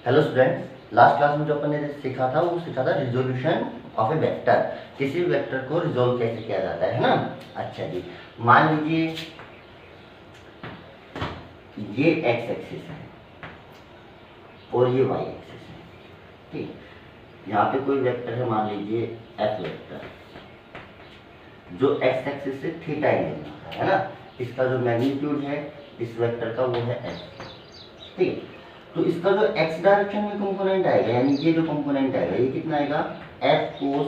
Hello students, last class में जो अपन ने सीखा था वो सीखा था रिजोल्यूशन ऑफ ए वेक्टर। किसी भी वेक्टर को रिजोल्व कैसे किया जाता है ना। अच्छा जी, मान लीजिए ये एक्स एक्सिस है और ये वाई एक्सिस है। ठीक, यहाँ पे कोई वेक्टर है, मान लीजिए एफ वेक्टर, जो एक्स एक्सिस से थीटा एंगल है ना। इसका जो मैग्नीट्यूड है इस वेक्टर का वो है एफ। ठीक, तो इसका जो एक्स डायरेक्शन में कंपोनेंट आएगा, यानी ये जो कंपोनेंट आएगा ये कितना आएगा, एफ कोस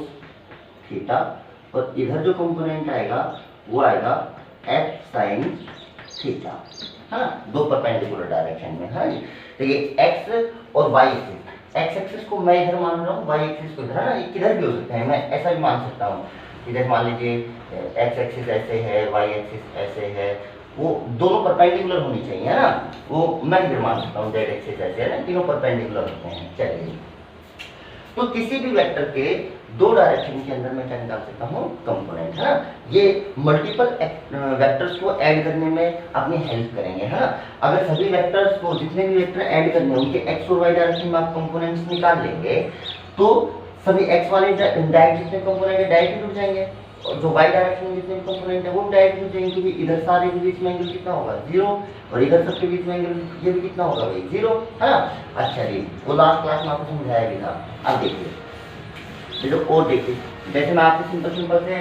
थीटा, और इधर जो कंपोनेंट आएगा वो आएगा एफ साइन थीटा, है ना। दो परपेंडिकुलर डायरेक्शन में, है। देखिए एक्स और वाई एक्सिस, एक्स एक्सिस को मैं इधर मान रहा हूँ, वाई एक्सिस को इधर, है ना। ये किधर भी हो सकता है, मैं ऐसा भी मान सकता हूँ। इधर मान लीजिए एक्स एक्सिस ऐसे है, वाई एक्सिस ऐसे है, वो दोनों परपेंडिकुलर होनी चाहिए, है ना। वो मैं इधर मान सकता हूँ, जेड एक्सिस ऐसे है ना, तीनों परपेंडिकुलर होते हैं। चलिए, तो किसी भी वेक्टर के दो डायरेक्शन के अंदर मैं क्या निकाल सकता हूँ, कंपोनेंट, है ना। ये मल्टीपल वेक्टर्स को ऐड करने में अपनी हेल्प करेंगे, है ना। अगर सभी वेक्टर्स को, जितने भी वेक्टर ऐड करने उनके एक्स और वाई डायरेक्शन में आप कंपोनेंट्स निकाल लेंगे तो सभी एक्स वाले डायरेक्ट जितने कंपोनेंट है डायरेक्ट जुड़ जाएंगे, और जो वाई डायरेक्शन में जितने कंपोनेंट है वो डायरेक्ट जुड़ जाएंगे, क्योंकि इधर सारे के बीच में एंगल कितना होगा, 0, और इधर सबके बीच में एंगल ये भी कितना होगा भाई, 0, है ना। अच्छा जी, वो लास्ट क्लास में आपको समझाया भी था। अब देखिए और देखिए, जैसे मैं आपको सिंपल से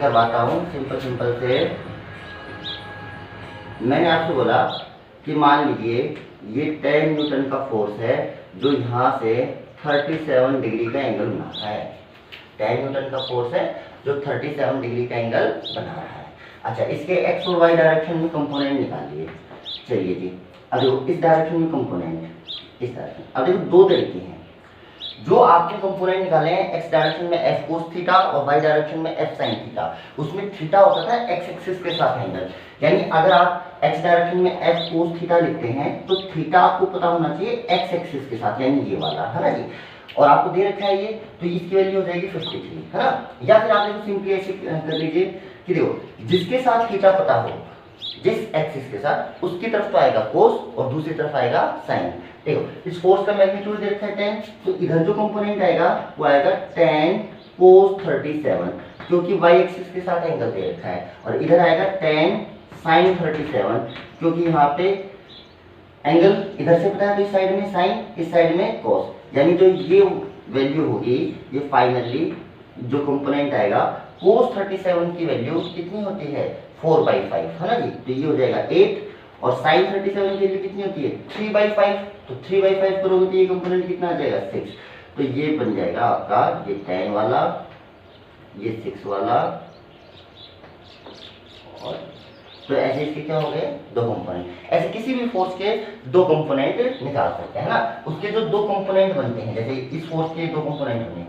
करवाता हूँ। सिंपल से मैंने आपसे बोला कि मान लीजिए ये 10 न्यूटन का फोर्स है जो यहाँ से 37 डिग्री का एंगल बना रहा है। 10 न्यूटन का फोर्स है जो 37 डिग्री का एंगल बना रहा है। अच्छा, इसके एक्स और वाई डायरेक्शन में कंपोनेंट निकालिए। चलिए जी, अब देखो इस डायरेक्शन में कंपोनेंट, इस डायरेक्शन, अब देखो दो तरीके हैं जो आपके कंपोनेंट निकाले हैं। एक्स डायरेक्शन में एफ कोस थीटा और वाई डायरेक्शन में एफ साइन थीटा। उसमें थीटा होता था एक्स एक्सिस के साथ एंगल, यानी अगर आप एक्स डायरेक्शन में एफ कोस थीटा लिखते हैं तो थीटा आपको पता होना चाहिए एक्स एक्सिस के साथ, यानी ये वाला, है ना जी। और आपको दे रखा है ये, तो इसकी वैल्यू हो जाएगी 53, है ना। या फिर आप देखो सिंपली ऐसे कर लीजिए कि देखो जिसके साथ थीटा पता हो, जिस एक्सिस के साथ, उसकी तरफ तो आएगा कोस और दूसरी तरफ आएगा साइन। देखो इस फोर्स का मैग्नीट्यूड दे रखा है 10, तो इधर जो कंपोनेंट आएगा वो आएगा 10 कोस 37, क्योंकि वाई एक्सिस के साथ एंगल दे रखा है, और इधर आएगा 10 साइन 37, क्योंकि यहाँ पे एंगल इधर से पता है तो इस साइड में साइन, इस साइड में कोस, यानी जो ये वैल्यू होगी, ये फाइनली जो कंपोनेंट आएगा कोस 37 की वैल्यू कितनी होती है, 4/5, है ना जी। तो ये हो जाएगा 8, और साइन 37 की वैल्यू कितनी होती है, 3/5, तो 3/5 करोगे तो ये कंपोनेंट कितना आ जाएगा, 6। तो ये बन जाएगा आपका ये 10 वाला, ये 6 वाला, और तो ऐसे इसके क्या हो गए, दो कंपोनेंट। ऐसे किसी भी फोर्स के दो कंपोनेंट निकाल सकते हैं ना। उसके जो दो कंपोनेंट बनते हैं, जैसे इस फोर्स के दो कंपोनेंट बने,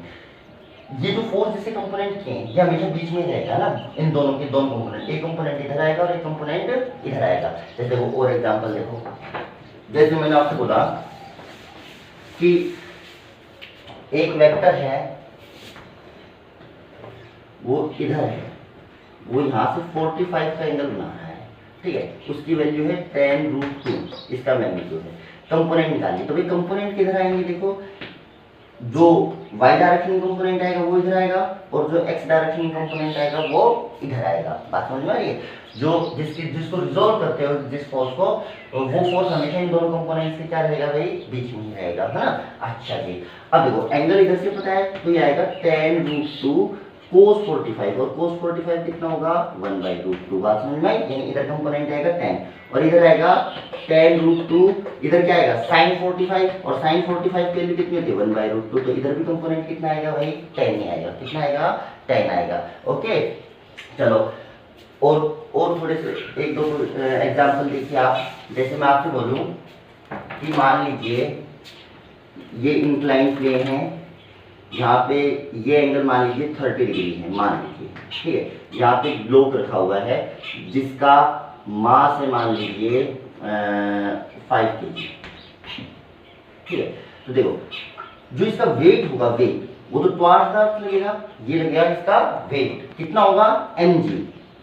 ये जो फोर्स जिससे कंपोनेंट किए ये हमेशा बीच में रहेगा ना, इन दोनों के दोनों कंपोनेंट, एक कंपोनेंट इधर आएगा और एक कंपोनेंट इधर आएगा। जैसे वो और एग्जांपल देखो, जैसे मैंने आपसे बोला कि एक वेक्टर है वो इधर है, वो यहाँ से 45 का एंगल बना रहा है, ठीक है। उसकी वैल्यू है 10√2, इसका मैग्नीट्यूड है। कंपोनेंट निकालिए, तो भाई कंपोनेंट किधर आएंगे, देखो जो y डायरेक्शन कंपोनेंट आएगा वो इधर आएगा, और जो x डायरेक्शन कंपोनेंट आएगा वो इधर आएगा। बात समझ में आ रही है। जो जिसको रिजोल्व करते हो जिस फोर्स को, वो फोर्स हमेशा इन दोनों कंपोनेंट्स से क्या रहेगा भाई, बीच में ही रहेगा, है ना। अच्छा जी, अब देखो एंगल इधर से पता है तो ये आएगा 10√2 cos 45, और cos 45 कितना होगा, 1/√2। बात समझ में आई, यानी इधर कंपोनेंट आएगा 10 और इधर आएगा 10√2, इधर क्या आएगा sin 45, और sin 45 की वैल्यू कितनी होती है, 1/√2, तो इधर भी कंपोनेंट कितना आएगा भाई, 10 ही आएगा। कितना आएगा, 10 आएगा। ओके, चलो और थोड़े से एक दो एग्जांपल देखिए आप। जैसे मैं आपसे बोलूं कि मान लीजिए ये इंक्लाइन प्लेन है, यहाँ पे ये एंगल मान लीजिए 30 डिग्री है, मान लीजिए, ठीक है। यहाँ पे ब्लॉक रखा हुआ है जिसका मास है मान लीजिए 5 kg, ठीक है। तो देखो जो इसका वेट होगा, वेट वो तो ट्वार्स द अर्थ लगेगा, ये लगेगा इसका वेट, कितना होगा, mg,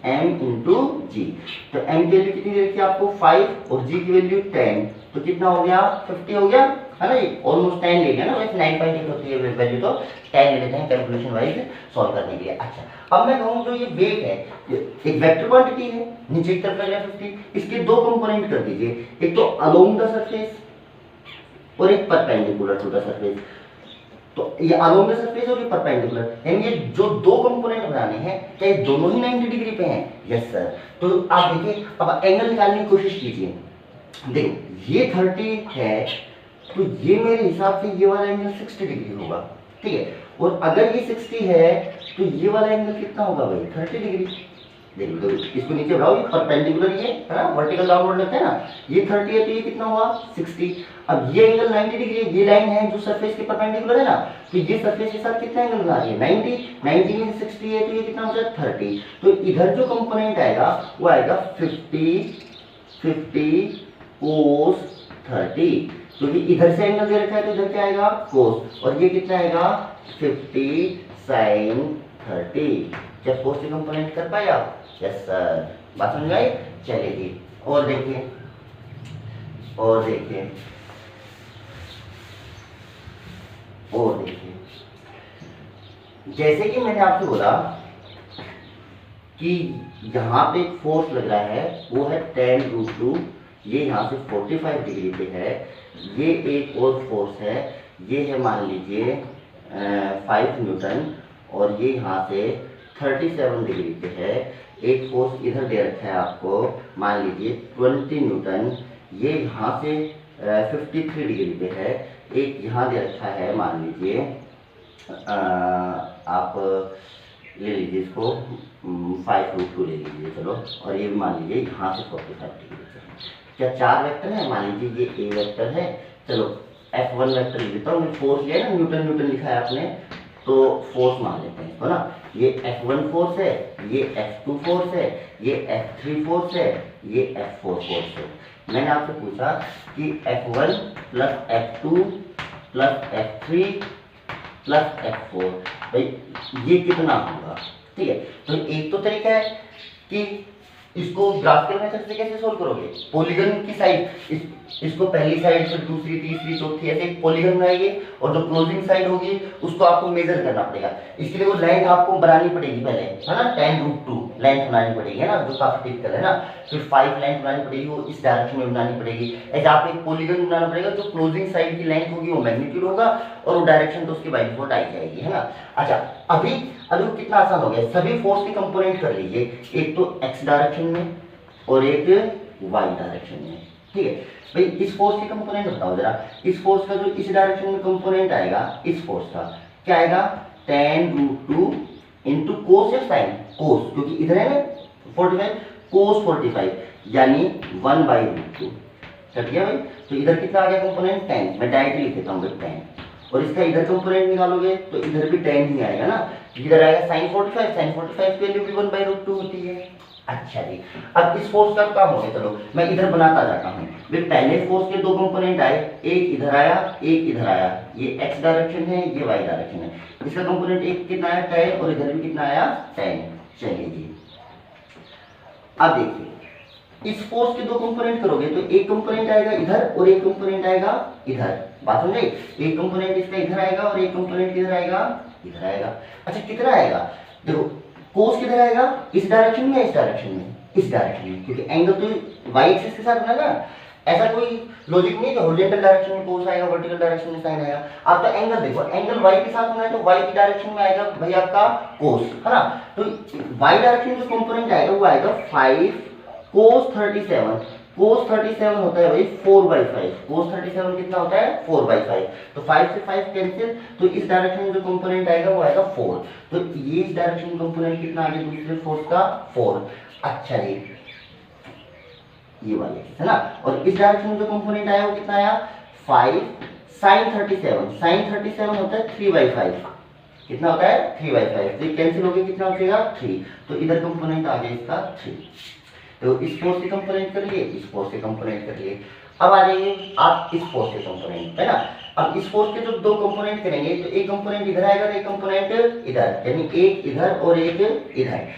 m × g। तो m की वैल्यू कितनी दे रखी है आपको, 5, और g की वैल्यू 10, तो तो कितना हो गया 50 हो गया, है ना, ये ऑलमोस्ट 10 ले लिया ना, वैसे 9.8 होती है वैल्यू, तो 10 ले लेते हैं कैलकुलेशन वाइज सॉल्व करने के लिए। अच्छा अब मैं कहूँ जो ये वेट है, एक वेक्टर क्वांटिटी है, नीचे की तरफ लग 50, इसके दो कंपोनेंट कर दीजिए, एक तो अलोंग द सरफेस और एक परपेंडिकुलर टू द सरफेस। तो ये अलोंग द सरफेस और ये परपेंडिकुलर, यानी ये जो दो कंपोनेंट बनाने हैं क्या ये दोनों ही 90 डिग्री पे हैं? Yes sir. तो आप देखिए अब एंगल निकालने की कोशिश कीजिए, देखो ये 30 है तो ये मेरे हिसाब से ये वाला एंगल 60 डिग्री होगा, ठीक है, और अगर ये 60 है तो ये वाला एंगल कितना होगा भाई 30 डिग्री। देखो इसको नीचे बढ़ाओ, ये परपेंडिकुलर ये है ना, वर्टिकल डाउनवर्ड लगता है ना, ये 30 है तो ये कितना हुआ 60। अब ये एंगल 90 डिग्री है, ये लाइन है जो सरफेस के परपेंडिकुलर है ना, तो ये सरफेस के साथ कितना एंगल बना रही है 90 में 60 है तो ये कितना हो जाएगा 30। तो इधर जो कंपोनेंट आएगा वो आएगा 50 cos 30, क्योंकि इधर से एंगल दे रखा है तो इधर क्या आएगा cos, और ये कितना आएगा 50 sin 30। क्या cos के कंपोनेंट कर पाए आप? यस सर, बात समझ आई? चलिए जी और देखिए, और देखिए, और देखिए, जैसे कि मैंने आपसे बोला कि यहाँ पे फोर्स लग रहा है वो है tan√2, ये यहाँ से 45 डिग्री पे है, ये एक और फोर्स है, ये है मान लीजिए 5 न्यूटन, और ये यहाँ से 37 डिग्री पे है। एक फोर्स इधर दे रखा है आपको मान लीजिए 20 न्यूटन, ये यहाँ से 53 डिग्री पे है। एक यहाँ दे रखा है मान लीजिए आप ले लीजिए इसको 5√2 ले लीजिए चलो, और ये भी मान लीजिए यहाँ से 45 डिग्री से। क्या चार वेक्टर है? मान लीजिए ये ए वेक्टर है, चलो F1 वेक्टर ले लेता हूँ, फोर्स लिया है ना, न्यूटन लिखा है आपने, तो फोर्स मान लेते हैं इसको ना, ये F1 फोर्स है, ये F2 फोर्स है, ये F3 फोर्स है, ये F4 फोर्स है। मैंने आपसे पूछा कि F1 plus F2 plus F3 plus F4, भाई ये कितना होगा? ठीक है, तो एक तो तरीका है कि इसको ग्राफिकल मेथड से कैसे सोल्व करोगे, पॉलीगन की साइड, इसको पहली साइड फिर दूसरी तीसरी चौथी ऐसे एक पॉलीगन बनाइए, और जो क्लोजिंग साइड होगी उसको आपको मेजर करना पड़ेगा। इसके लिए वो लाइन आपको बनानी पड़ेगी पहले, है ना, tan√2 लेंथ बनानी पड़ेगी, है ना, जो काफी टिपिकल है ना, फिर 5 लेंथ बनानी पड़ेगी, वो इस डायरेक्शन में बनानी पड़ेगी। ऐसे आपको एक पॉलीगन बनाना पड़ेगा, जो क्लोजिंग साइड की लेंथ होगी वो मैग्नीट्यूड होगा, और वो डायरेक्शन तो उसकी बाय डिफॉल्ट आई जाएगी, है ना। अच्छा अभी कितना आसान हो गया, सभी फोर्स के कंपोनेंट कर लीजिए, एक तो x डायरेक्शन में और एक y डायरेक्शन में, ठीक है। भाई इस फोर्स के कंपोनेंट बताओ जरा, इस फोर्स का जो इस डायरेक्शन में कंपोनेंट आएगा, इस फोर्स का क्या आएगा tan√2 इंटू कोस या साइन, कोस, क्योंकि इधर है ना 45, कोस 45 यानी 1/√2 कट गया भाई। तो इधर कितना आ गया कंपोनेंट 10, मैं डायरेक्टली लिख देता हूँ भाई 10, और इसका इधर कंपोनेंट निकालोगे तो इधर भी 10 ही आएगा ना, इधर आएगा sin 45 की वैल्यू भी 1/√2 होती है। अच्छा जी, अब इस फोर्स का काम हो गया, चलो मैं इधर बनाता जाता हूँ। वे पहले फोर्स के दो कंपोनेंट आए, एक इधर आया एक इधर आया, ये x डायरेक्शन है ये y डायरेक्शन है, इसका कंपोनेंट एक कितना आया 10, और इधर भी कितना आया 10। चलिए जी अब देखिए, इस फोर्स के दो कंपोनेंट करोगे तो एक कंपोनेंट आएगा इधर और एक कंपोनेंट आएगा इधर, बात समझ गई, एक कंपोनेंट इसका इधर आएगा और एक कंपोनेंट किधर आएगा इधर आएगा। अच्छा कितना आएगा, देखो कोस किधर आएगा, इस डायरेक्शन में या इस डायरेक्शन में, इस डायरेक्शन में, क्योंकि एंगल तो वाई एक्सिस के साथ बना ना, ऐसा कोई लॉजिक नहीं है हॉरिजॉन्टल डायरेक्शन में कोस आएगा वर्टिकल डायरेक्शन में साइन आएगा। आपका एंगल देखो, एंगल वाई के साथ होना है तो वाई की डायरेक्शन में आएगा भाई आपका कोस, है ना, तो वाई डायरेक्शन में जो कंपोनेंट आएगा वो आएगा 5 cos 37, cos 37 होता है भाई 4/5, cos 37 कितना होता है 4/5, तो 5 से 5 कैंसिल, तो इस डायरेक्शन में जो कंपोनेंट आएगा वो आएगा 4, तो ये इस डायरेक्शन में कंपोनेंट कितना आ गया दूसरे फोर्स का 4। अच्छा जी ये वाले है ना, और इस डायरेक्शन में जो कंपोनेंट आया वो कितना आया 5 sin 37, sin 37 होता है 3/5, कितना होता है 3/5, तो ये कैंसिल हो गया, कितना बचेगा 3, तो इधर कंपोनेंट आ गया इसका 3। तो इस फोर्स के कंपोनेंट कर लिए, इस फोर्स के कंपोनेंट कर लिए। अब आ जाइए आप इस फोर्स के कंपोनेंट, है ना, अब इस फोर्स के जो दो कंपोनेंट करेंगे तो एक कंपोनेंट इधर आएगा और एक कंपोनेंट इधर, यानी एक इधर और एक इधर।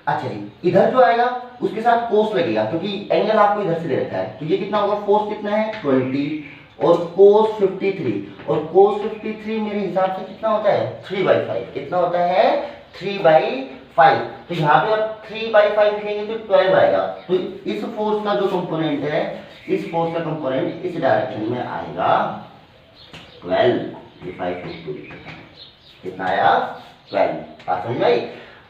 अच्छा जी, इधर जो आएगा उसके साथ कोस लगेगा क्योंकि एंगल आपको इधर से दे रखा है, तो ये कितना होगा, फोर्स कितना है 20 और कोस 53, और कोस 53 मेरे हिसाब से कितना होता है 3/5, कितना होता है 3/5। तो यहाँ पे आप 3/5 लिखेंगे तो 12 आएगा। तो इस फोर्स का जो कंपोनेंट है, इस फोर्स का कंपोनेंट इस डायरेक्शन में आएगा 12, ये 5 कितना आया 12, बात समझ में आई।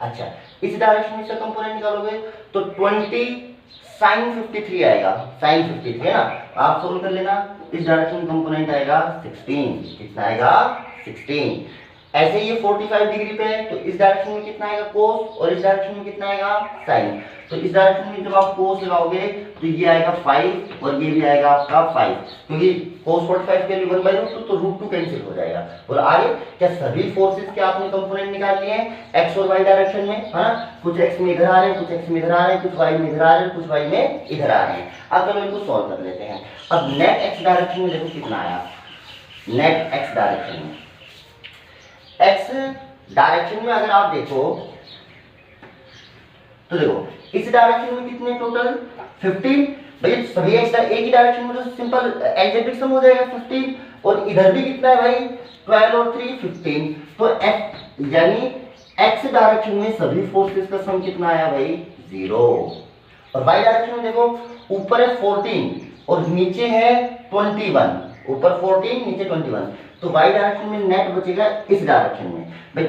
अच्छा, इस डायरेक्शन में इसका कंपोनेंट निकालोगे तो 20 sin 53 आएगा, sin 53 है ना, आप सोल्व कर लेना। इस डायरेक्शन में कंपोनेंट आएगा 16, कितना आएगा 16। ऐसे ये 45 डिग्री पे है तो इस डायरेक्शन में कितना आएगा कोस, और इस डायरेक्शन में कितना आएगा साइन। तो इस डायरेक्शन में जब आप कोस लगाओगे तो ये आएगा 5 और ये भी आएगा आपका 5, क्योंकि कोस 45 के लिए 1/√2 तो √2 कैंसिल हो जाएगा। और आगे क्या सभी फोर्सेस के आपने कंपोनेंट निकाल लिए हैं एक्स और वाई डायरेक्शन में, है ना, कुछ एक्स में इधर आ रहे हैं, कुछ एक्स में इधर आ रहे हैं, कुछ वाई में इधर आ रहे हैं, कुछ वाई में इधर आ रहे हैं। अब चलो इनको सॉल्व कर लेते हैं। अब नेट एक्स डायरेक्शन में देखो कितना आया, नेट एक्स डायरेक्शन में, एक्स डायरेक्शन में अगर आप देखो तो देखो इस डायरेक्शन में कितने टोटल 15, भाई सभी एक्स एक ही डायरेक्शन में तो सिंपल एल्जेब्रिक सम हो जाएगा 15, और इधर भी कितना है भाई 12 और 3 15। तो एक्स यानी एक्स डायरेक्शन में सभी फोर्सेस का सम कितना आया भाई 0। और वाई डायरेक्शन में देखो ऊपर है 14 और नीचे है 21, ऊपर 14 नीचे 21, तो वाई डायरेक्शन में नेट बचेगा इस डायरेक्शन में भाई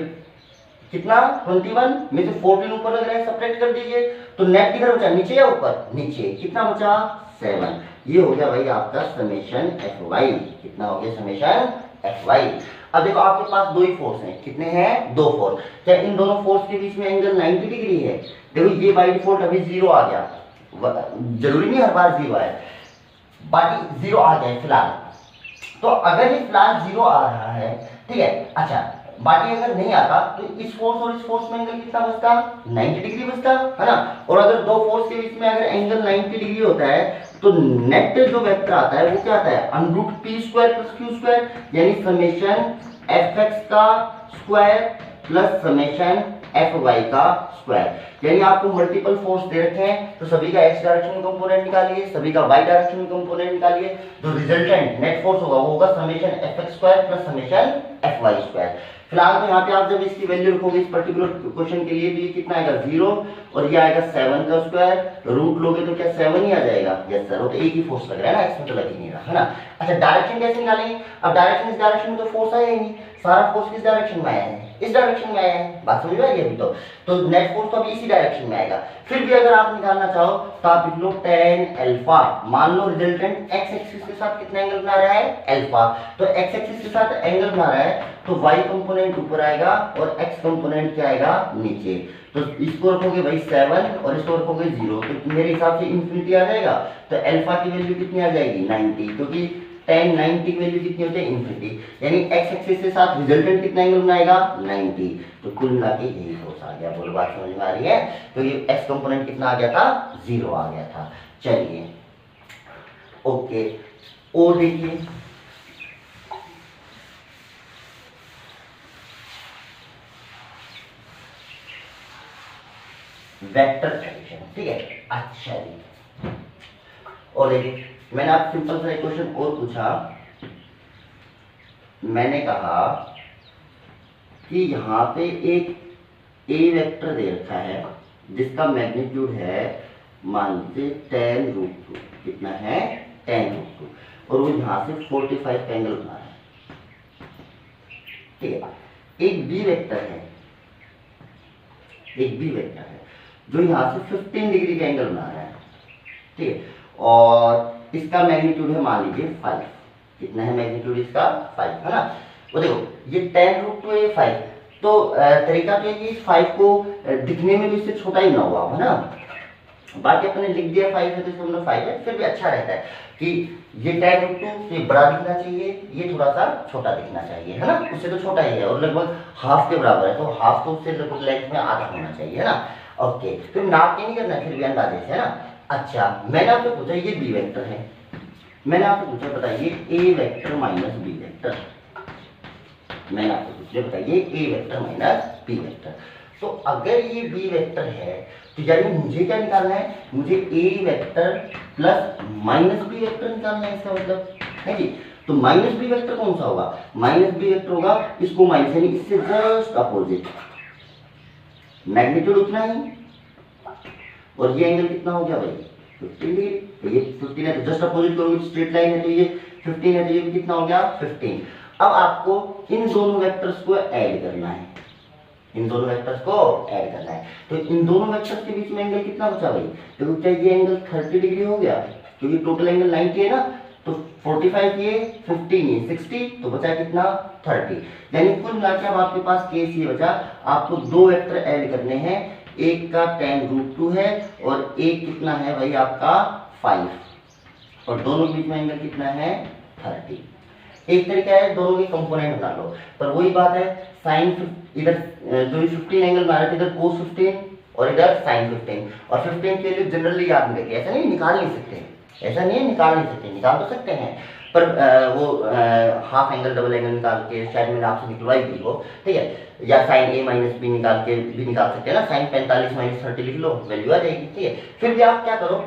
कितना 21 में से 14 ऊपर लग रहा है, सेपरेट कर दीजिए, तो नेट किधर बचा नीचे या ऊपर, नीचे, कितना बचा 7। ये हो गया भाई आपका समेशन एफ वाई, कितना हो गया समेशन एफ वाई। अब देखो आपके पास दो ही फोर्स हैं, कितने हैं दो फोर्स, क्या इन दोनों फोर्स के बीच में एंगल 90 डिग्री है। देखो ये बाय डिफॉल्ट अभी 0 आ गया, जरूरी नहीं हर बार 0 आए, बाकी 0 आ जाए फिलहाल। तो अगर ये फिलहाल 0 आ रहा है, ठीक है, अच्छा बाकी अगर नहीं आता तो इस फोर्स और इस फोर्स में एंगल कितना बचता 90 डिग्री बचता, है ना। और अगर दो फोर्स के बीच में अगर एंगल 90 डिग्री होता है तो नेट जो वेक्टर आता है वो क्या आता है √p² + q², यानी समेशन fx का स्क्वायर प्लस समेशन fy का स्क्वायर। यानी आपको मल्टीपल फोर्स दे रखे हैं तो सभी का x डायरेक्शन में कंपोनेंट निकालिए, सभी का y डायरेक्शन में कंपोनेंट निकालिए, जो रिजल्टेंट नेट फोर्स होगा वो होगा summation fx² plus summation fy²। फिलहाल तो यहाँ पे आप जब इसकी वैल्यू रखोगे इस पर्टिकुलर क्वेश्चन के लिए तो ये कितना आएगा 0 और ये आएगा 7 का स्क्वायर, रूट लोगे तो क्या 7 ही आ जाएगा। यस सर, वो तो एक ही फोर्स लग रहा है ना, इसमें तो लग ही नहीं रहा, है ना। अच्छा डायरेक्शन कैसे निकालेंगे, अब डायरेक्शन इस डायरेक्शन में तो फोर्स आया ही नहीं, सारा फोर्स किस डायरेक्शन में आया है इस डायरेक्शन में आया है, बात समझ में आ रही है अभी तो नेट फोर्स तो अभी इसी डायरेक्शन में आएगा। फिर भी अगर आप निकालना चाहो तो आप लिख लो tan अल्फा, मान लो रिजल्टेंट x एक्सिस के साथ कितना एंगल बना रहा है अल्फा, तो x एक्सिस के साथ एंगल बना रहा है तो y कंपोनेंट ऊपर आएगा और x कंपोनेंट क्या आएगा नीचे। तो इसको रखोगे भाई 7 और इसको रखोगे 0, तो मेरे हिसाब से इंफिनिटी आ जाएगा, तो अल्फा की वैल्यू कितनी आ जाएगी 90, क्योंकि tan 90 की वैल्यू कितनी होती है इंफिनिटी, यानी x एक्सिस के साथ रिजल्टेंट कितना एंगल बनाएगा 90। तो कुल मिला के यही फोर्स आ गया, बोलो बात समझ में आ रही है। तो ये x कंपोनेंट कितना आ गया था 0 आ गया था। चलिए ओके, ओ देखिए वेक्टर एडिशन, ठीक है। अच्छा जी, और देखिए मैंने आप सिंपल सा एक क्वेश्चन और पूछा, मैंने कहा कि यहाँ पे एक ए वेक्टर दे रखा है जिसका मैग्नीट्यूड है मान लीजिए tan√2, कितना है tan√2, और वो यहाँ से 45 का एंगल बना रहा है, ठीक है। एक बी वेक्टर है, एक बी वेक्टर है जो यहाँ से 15 डिग्री का एंगल बना रहा है, ठीक है, और इसका मैग्नीट्यूड है मान लीजिए 5, कितना है मैग्नीट्यूड इसका 5, है ना। वो देखो ये tan√2 है 5, तो तरीका तो ये 5 को दिखने में भी इससे छोटा ही ना हुआ, है ना। बाकी अपने लिख दिया 5 है तो इसमें 5 है, फिर भी अच्छा रहता है कि ये tan√2 ये बड़ा दिखना चाहिए, ये थोड़ा सा छोटा दिखना चाहिए, है ना, उससे तो छोटा ही है और लगभग हाफ के बराबर है, तो हाफ तो उससे लगभग लेंथ में आधा होना चाहिए, है ना। ओके, फिर नाप के नहीं करना, फिर भी अंदाजे से, है ना। अच्छा मैंने आपसे पूछा ये बी वेक्टर है, मैंने आपसे पूछा बताइए ए वेक्टर माइनस बी वेक्टर, मैंने आपसे पूछा बताइए ए वेक्टर माइनस बी वेक्टर। तो अगर ये बी वेक्टर है तो यानी मुझे क्या निकालना है, मुझे A vector plus minus B vector निकालना है, इसका मतलब है जी। तो माइनस बी वेक्टर कौन सा होगा, माइनस बी वेक्टर होगा इसको माइनस यानी इससे जस्ट अपोजिट, मैग्नीट्यूड उतना ही, और ये एंगल कितना हो गया भाई 15 डिग्री। तो ये 15 है तो जस्ट अपोजिट करोगे स्ट्रेट लाइन है तो ये 15 है तो ये भी कितना हो गया 15। अब आपको इन दोनों वेक्टर्स को ऐड करना है, इन दोनों वेक्टर्स को ऐड करना है। तो इन दोनों वेक्टर्स के बीच में एंगल कितना बचा भाई, देखो क्या ये एंगल 30 डिग्री हो गया क्योंकि टोटल एंगल 90 है ना, तो 45 ये 15 ये 60, तो बचा कितना 30। यानी कुल मिलाकर अब आपके पास केस ये बचा, आपको दो वेक्टर ऐड करने हैं, एक का tan√2 है और एक कितना है भाई आपका 5, और दोनों के बीच में एंगल कितना है 30। एक तरीका है दोनों के कंपोनेंट बना लो, पर वही बात है साइन इधर जो 15 एंगल बना रहे थे इधर cos 15 और इधर sin 15, और 15 के लिए जनरली याद में रखिए, ऐसा नहीं निकाल नहीं सकते, ऐसा नहीं है निकाल नहीं सकते, निकाल तो सकते हैं पर वो हाफ एंगल डबल एंगल निकाल के शायद मैंने आपसे निकलवाई भी हो, ठीक है, या साइन a माइनस बी निकाल के भी निकाल सकते हैं ना, साइन 45 माइनस 30 लिख लो वैल्यू आ जाएगी, ठीक है। फिर भी आप क्या करो,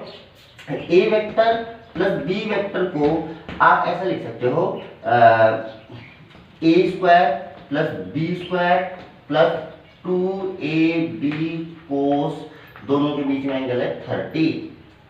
a vector plus b vector को आप ऐसा लिख सकते हो a square plus b square plus 2ab कोस, दोनों के बीच में एंगल है 30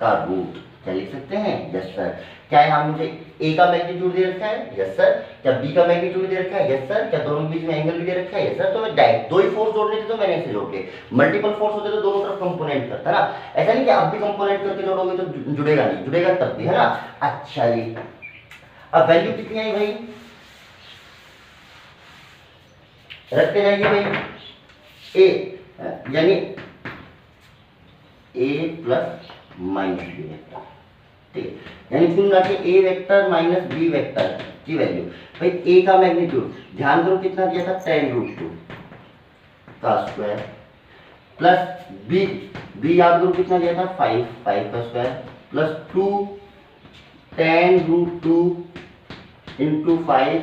का रूट, क्या लिख सकते हैं, यस सर। क्या यहाँ मुझे a का मैग्नीट्यूड दे रखा है, यस सर। क्या b का मैग्नीट्यूड दे रखा है, यस सर। क्या दोनों के बीच में एंगल भी दे रखा है, यस सर। तो मैं डायरेक्ट दो ही फोर्स जोड़ने थे तो मैंने ऐसे जोड़ के, मल्टीपल फोर्स होते तो दोनों तरफ कंपोनेंट करता ना, ऐसा नहीं कि अब भी कंपोनेंट करके जोड़ोगे तो जुड़ेगा नहीं, जुड़ेगा तब भी, है ना। अच्छा जी, अब वैल्यू कितनी आई भाई, रखते जाइए भाई, a यानी a plus minus B vector, ठीक है, यानी कुल मिला के a vector minus b vector की वैल्यू, भाई a का मैग्नीट्यूड ध्यान करो कितना दिया था tan√2 का स्क्वायर, प्लस b याद करो कितना दिया था 5 का square, plus 2 tan√2 into 5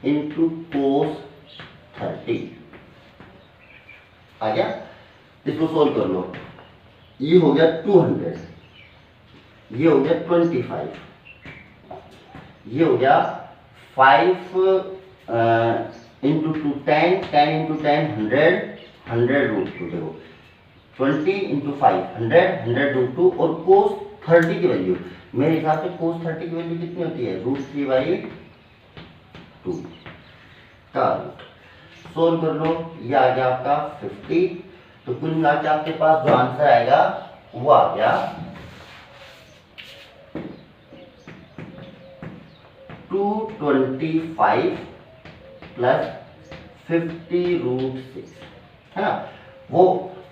into cos 30 आ गया। इसको सोल्व कर लो, ये हो गया 200, ये हो गया 25, ये हो गया 5 इंटू 2 10, 10 इंटू 10 100√2, देखो 20 इंटू 5 100√2, और कोस 30 की वैल्यू मेरे हिसाब से कोस 30 की वैल्यू कितनी होती है, √3/2 का रूट। सोल्व कर लो, ये आ गया आपका 50, तो कुल मिला के आपके पास जो आंसर आएगा वो आ गया 225 प्लस 50√6, है ना। वो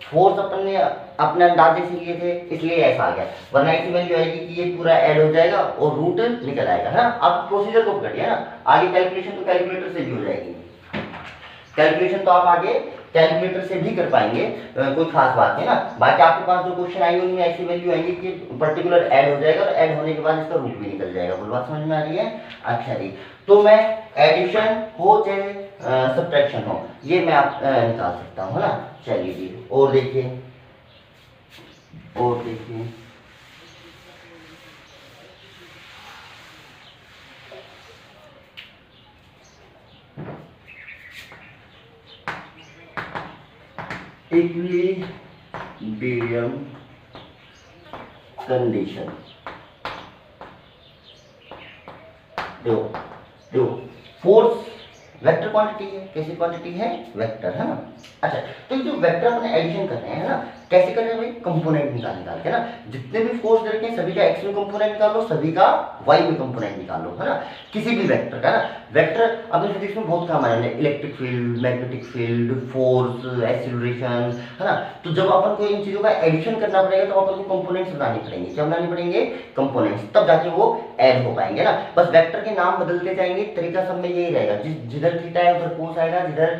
फोर्स अपन ने अपने अंदाजे से लिए थे इसलिए ऐसा आ गया, वरना ऐसी वैल्यू आएगी कि ये पूरा ऐड हो जाएगा और रूट निकल आएगा, है ना। आप प्रोसीजर को पकड़िए ना, आगे कैलकुलेशन तो कैलकुलेटर से भी हो जाएगी, कैलकुलेशन तो आप आगे कैलकुलेटर से भी कर पाएंगे, कोई खास बात है ना। बाकी आपके पास जो क्वेश्चन आएंगे उनमें ऐसी वैल्यू आएंगी कि पर्टिकुलर ऐड हो जाएगा और ऐड होने के बाद इसका रूट भी निकल जाएगा। बोल बात समझ में आ रही है। अच्छा जी, तो मैं एडिशन हो चाहे सब्ट्रैक्शन हो, ये मैं आप निकाल सकता हूँ, है ना। चलिए जी, और देखिए, और देखिए, इक्विलिब्रियम कंडीशन, देखो फोर्स वेक्टर क्वांटिटी है, कैसी क्वांटिटी है, वेक्टर, है ना। अच्छा, तो जो वेक्टर अपने एडिशन कर रहे हैं ना, कैसे कर रहे हैं भाई, कंपोनेंट निकाल के ना, जितने भी फोर्स दे रखे हैं सभी का एक्स में कंपोनेंट निकालो, सभी का वाई में कंपोनेंट निकालो, है ना, किसी भी वेक्टर का ना। वेक्टर अपने फिजिक्स में बहुत काम आया है, electric field, magnetic field, force, acceleration, है ना। तो जब अपन को इन चीजों का एडिशन करना पड़ेगा तो अपन को कंपोनेंट्स बनाने पड़ेंगे, क्या बनाने पड़ेंगे, कंपोनेंट्स, तब जाके वो ऐड हो पाएंगे ना। बस वेक्टर के नाम बदलते जाएंगे, तरीका सब में यही रहेगा, जिधर थीटा है उधर कोस आएगा, जिधर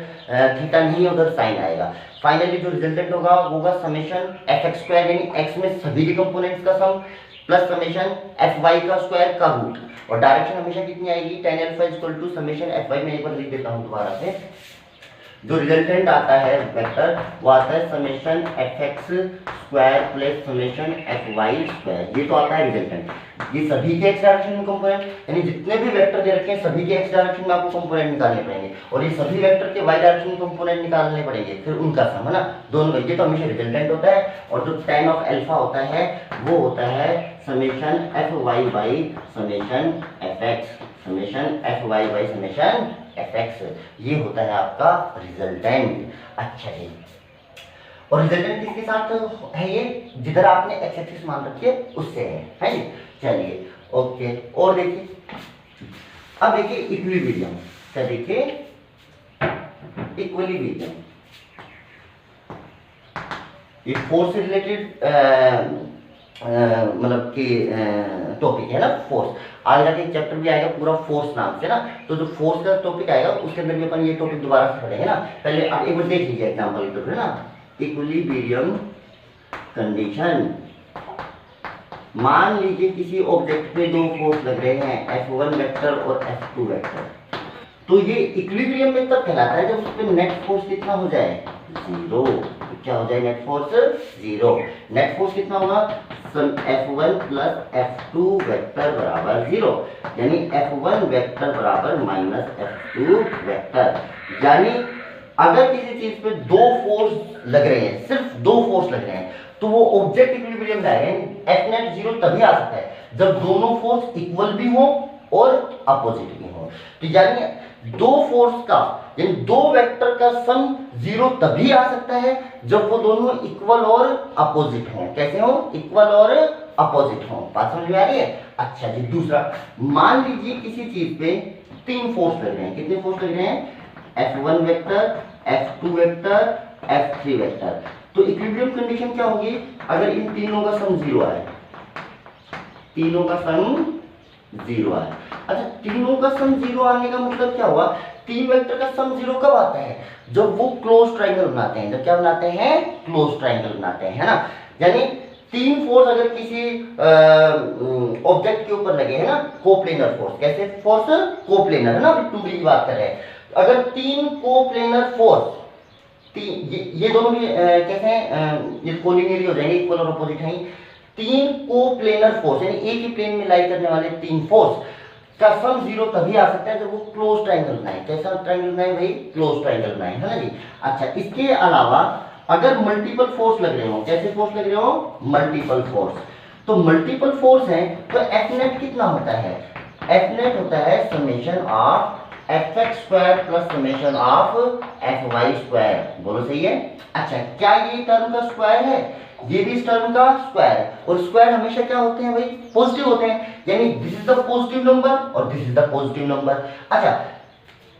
थीटा नहीं है उधर साइन आएगा। फाइनली जो रिजल्टेंट होगा समेशन fx² यानी x में सभी के कंपोनेंट्स का सम प्लस समेशन fy का स्क्वायर का रूट, और डायरेक्शन हमेशा कितनी आएगी, tan alpha equal to summation fy। मैं एक बार लिख देता हूं दोबारा से, जो रिजल्टेंट आता है वेक्टर वो आता है summation F X square plus summation F Y square, ये तो आता है रिजल्टेंट। ये सभी के एक्स डायरेक्शन में कंपोनेंट, यानी जितने भी वेक्टर दे रखे हैं सभी के एक्स डायरेक्शन में आपको कंपोनेंट निकालने पड़ेंगे, और ये सभी वेक्टर के वाई डायरेक्शन में कंपोनेंट निकालने पड़ेंगे, फिर उनका सम, है ना, दोनों का। ये तो हमेशा रिजल्टेंट होता है। और जो tan ऑफ अल्फा होता है वो होता है summation F Y by summation F X, summation F Y by summation F X, ये होता है आपका रिजल्टेंट। अच्छा जी, और रिजल्टेंट किसके साथ है? ये जिधर आपने एक्स एक्सिस मान रखी है उससे है जी। चलिए ओके, और देखिए, अब देखिए इक्विलिब्रियम, क्या देखिए इक्विलिब्रियम, ये फोर्स से रिलेटेड मतलब कि टॉपिक है ना, फोर्स। आगे जाके एक चैप्टर भी आएगा पूरा फोर्स नाम से ना, तो जो फोर्स का टॉपिक आएगा उसके अंदर भी अपन ये टॉपिक दोबारा से पढ़ेंगे ना। पहले आप एक बार देख लीजिए एग्जांपल के, है ना, इक्विलिब्रियम कंडीशन। मान लीजिए किसी ऑब्जेक्ट पे दो फोर्स लग रहे हैं, F1 वेक्टर और F2 वेक्टर, तो ये इक्विलिब्रियम में तब कहलाता है जब उस पे नेट फोर्स कितना हो जाए? जीरो। क्या हो जाए? Net force zero. Net force कितना होगा? F1 प्लस F2 वेक्टर बराबर जीरो, यानी F1 वेक्टर बराबर माइनस F2 वेक्टर। यानी अगर किसी चीज पे दो फोर्स लग रहे हैं, सिर्फ दो फोर्स लग रहे हैं, तो वो ऑब्जेक्ट इक्विलिब्रियम में आएगा। एफ नेट जीरो तभी आ सकता है जब दोनों फोर्स इक्वल भी हो और अपोजिट भी हो। तो यानी दो फोर्स का, यानी दो वेक्टर का सम जीरो तभी आ सकता है जब वो दोनों इक्वल और अपोजिट हो। कैसे हो? इक्वल और अपोजिट हो। बात समझ में आ रही है? अच्छा जी, दूसरा, मान लीजिए किसी चीज पे तीन फोर्स लग रहे हैं। कितने फोर्स लग रहे हैं? F1 vector, F2 vector, F3 vector. तो इक्विलिब्रियम कंडीशन क्या होगी? अगर इन तीनों का सम जीरो आए, तीनों का सम जीरो आए। अच्छा, तीनों का सम जीरो आने का मतलब क्या हुआ? तीन वेक्टर का सम जीरो कब आता है? जब वो क्लोज ट्रायंगल बनाते हैं। जब क्या बनाते हैं? क्लोज ट्रायंगल बनाते हैं, है ना। यानी तीन फोर्स अगर किसी ऑब्जेक्ट के ऊपर लगे, है ना, कोप्लेनर फोर्स। कैसे फोर्स? कोप्लेनर, है ना, अभी 2D की बात कर रहे हैं। अगर तीन कोप्लेनर फोर्स, ये दोनों भी कैसे हैं? ये कोलिनियरली हो जाएंगे, इक्वल और अपोजिट हैं। तीन कोप्लेनर फोर्स, यानी एक ही प्लेन में लाई करने वाले तीन फोर्स का सम जीरो तभी आ सकता है जब वो क्लोज ट्रायंगल बनाए। कैसा ट्रायंगल बनाए भाई? क्लोज ट्रायंगल बनाए, है ना जी। अच्छा, इसके अलावा अगर मल्टीपल फोर्स लग रहे हो, कैसे फोर्स लग रहे हो? Multiple force. तो मल्टीपल फोर्स है तो एफ नेट कितना होता है? एफ नेट होता है summation of F X square plus summation of F Y square. बोलो सही है? अच्छा, क्या ये टर्म का स्क्वायर है? ये भी इस टर्म का स्क्वायर है। और स्क्वायर हमेशा क्या होते हैं भाई? पॉजिटिव होते हैं। यानी this is the positive number और this is the positive number. अच्छा,